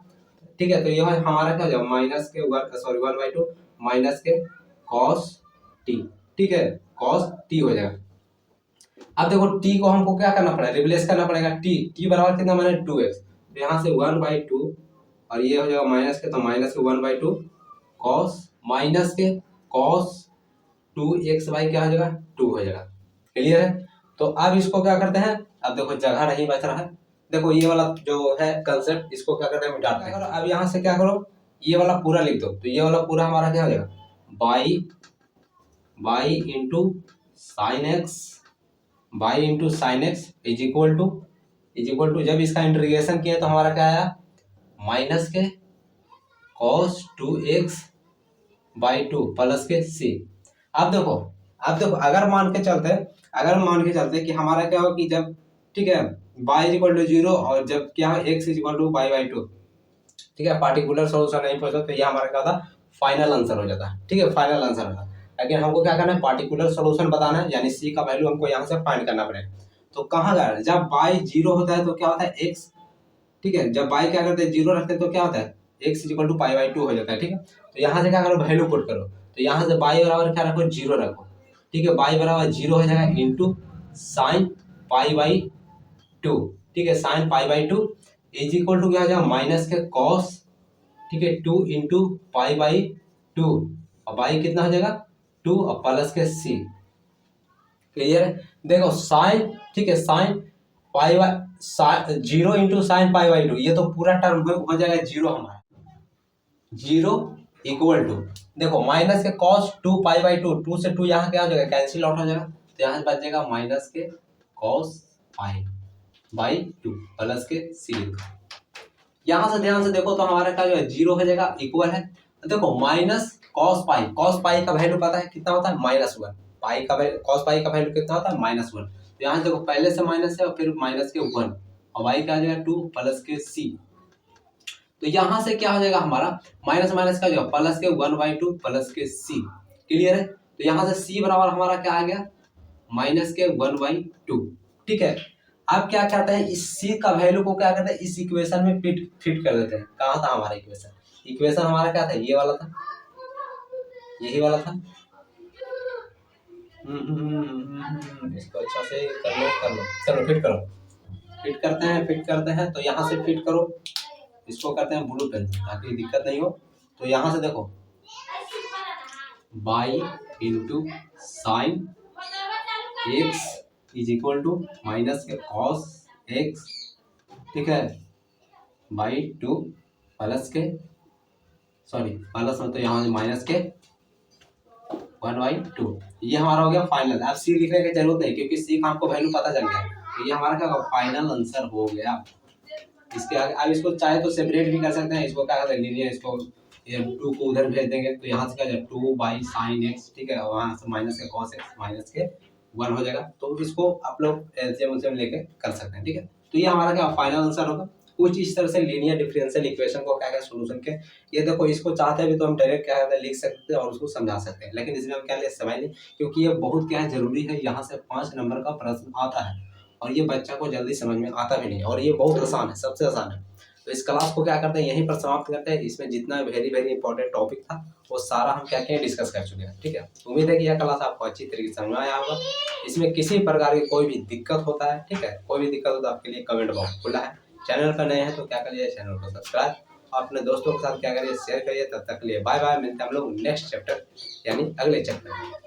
ठीक है। तो ये हमारा क्या हो जाएगा, माइनस के 1/2 माइनस के कॉस टी, ठीक है, कॉस टी हो जाएगा। अब देखो टी को हमको क्या करना पड़ेगा, रिप्लेस करना पड़ेगा, टी बराबर कितना, माइनस 2x, तो यहाँ से 1/2, और ये हो जाएगा माइनस के, तो माइनस के 1/2 कॉस, माइनस के कॉस 2x बाई क्या हो जाएगा, 2 हो जाएगा, क्लियर है। तो अब इसको क्या करते हैं, अब देखो जगह नहीं बच रहा है, देखो ये वाला जो है कंसेप्ट, इसको क्या करते हैं, मिटाते हैं। अब यहाँ से क्या करो, ये वाला पूरा लिख दो, तो ये वाला पूरा हमारा क्या हो जाएगा, by into sine X, by into sine X is equal to जब इसका इंटीग्रेशन किया तो हमारा क्या आया, माइनस के कॉस 2x बाई 2 प्लस के c। अब देखो अगर मान के चलते कि हमारा क्या हो कि जब, ठीक है, y इज इक्वल टू 0 और जब क्या है x is equal to y by 2, ठीक है, पार्टिकुलर सोल्यूशन नहीं पहुंचा, तो ये हमारा क्या होता, फाइनल आंसर हो जाता है, ठीक है, फाइनल आंसर होता है। लेकिन हमको क्या करना है, पार्टिकुलर सोल्यूशन बताना है, यानी c का वैल्यू हमको यहाँ से फाइंड करना पड़ेगा। तो कहाँ गया, जब y 0 होता है तो क्या होता है x, ठीक है, जब y क्या करते हैं 0 रखते हैं तो क्या होता है, x is equal to pi by 2 हो जाता है, ठीक है। तो यहाँ से क्या करो, वैल्यू पुट करो, तो यहाँ से y बराबर क्या रखो, 0 रखो, ठीक है, y बराबर 0 हो जाएगा इंटू साइन पाई बाई 2, ठीक है, sine pi by 2 is equal to क्या हो जाएगा, माइनस के कॉस, ठीक है, 2 इंटू पाई बाई 2, और y कितना हो जाएगा 2 और प्लस के c, क्लियर है। देखो साइन, ठीक है, sine pi by 0 into sine pi by 2, ये तो पूरा टर्म हो जाएगा 0 हमारा, 0 इक्वल टू, देखो माइनस के कॉस 2 पाई बाई 2, 2 से 2 यहाँ क्या हो जाएगा, कैंसिल आउट हो जाएगा, तो यहाँ बच जाएगा माइनस के कॉस पाई बाई 2 प्लस के c। यहाँ से ध्यान से देखो तो हमारा क्या जो है 0 हो जाएगा, इक्वल है, तो देखो माइनस कॉस पाई का वैल्यू पता है कितना होता है, -1, पाई का कॉस पाई का वैल्यू कितना होता है, -1, तो यहाँ से देखो पहले से माइनस है और फिर माइनस के 1 और y क्या आ जाएगा 2 प्लस के c। तो यहाँ से क्या हो जाएगा हमारा माइनस माइनस का जो प्लस के 1/2 प्लस के c। क्लियर है। तो यहाँ से c बराबर हमारा क्या आ गया माइनस के 1/2। ठीक है। अब क्या करते हैं इस c का वैल्यू को क्या करते हैं इस इक्वेशन में फिट कर देते हैं। कहाँ था हमारा इक्वेशन हमारा क्या था ये वाला था यही वाला था। इसको अच्छा से कर लो चलो फिट करते हैं। तो यहाँ से फिट करो इसको करते हैं ब्लू पेन ताकि दिक्कत नहीं हो। तो यहाँ से देखो y into sine x is equal to minus के कॉस x। ठीक है /2 प्लस के प्लस में तो यहाँ से माइनस के 1/2। ये हमारा हो गया फाइनल। अब सी लिखने की जरूरत नहीं क्योंकि सी का हमको वैल्यू पता चल गया। तो ये हमारा क्या फाइनल आंसर हो गया। इसके आगे अब इसको चाहे तो सेपरेट भी कर सकते हैं। इसको क्या कहते हैं लीनियर इसको ये 2 को उधर भेज देंगे तो यहाँ से क्या जाएगा 2/sin x। ठीक है वहाँ से माइनस के cos x माइनस के 1 हो जाएगा। तो इसको आप लोग एलसीएम लेके कर सकते हैं। ठीक है तो ये हमारा क्या फाइनल आंसर होगा। कुछ इस तरह से लीनियर डिफरेंशियल इक्वेशन को क्या सोल्यूशन के ये देखो इसको चाहते हैं भी तो हम डायरेक्ट क्या कहते हैं लिख सकते हैं और उसको समझा सकते हैं। लेकिन इसमें हम क्या ले समझ नहीं क्योंकि ये बहुत क्या है जरूरी है। यहाँ से 5 नंबर का प्रश्न आता है और ये बच्चा को जल्दी समझ में आता भी नहीं और ये बहुत आसान है सबसे आसान है। तो इस क्लास को क्या करते हैं यहीं पर समाप्त करते हैं। इसमें जितना वेरी वेरी इंपॉर्टेंट टॉपिक था वो सारा हम क्या किए डिस्कस कर चुके हैं। ठीक है उम्मीद है कि यह क्लास आपको अच्छी तरीके से समझ में आया होगा। इसमें किसी प्रकार की कोई भी दिक्कत होता है ठीक है कोई भी दिक्कत हो तो आपके लिए कमेंट बॉक्स खुला है। चैनल पर नए हैं तो क्या करिए चैनल को सब्सक्राइब अपने दोस्तों के साथ क्या करिए शेयर करिए। तब तक के लिए बाय बाय। मिलते हैं हम लोग नेक्स्ट चैप्टर यानी अगले चैप्टर में।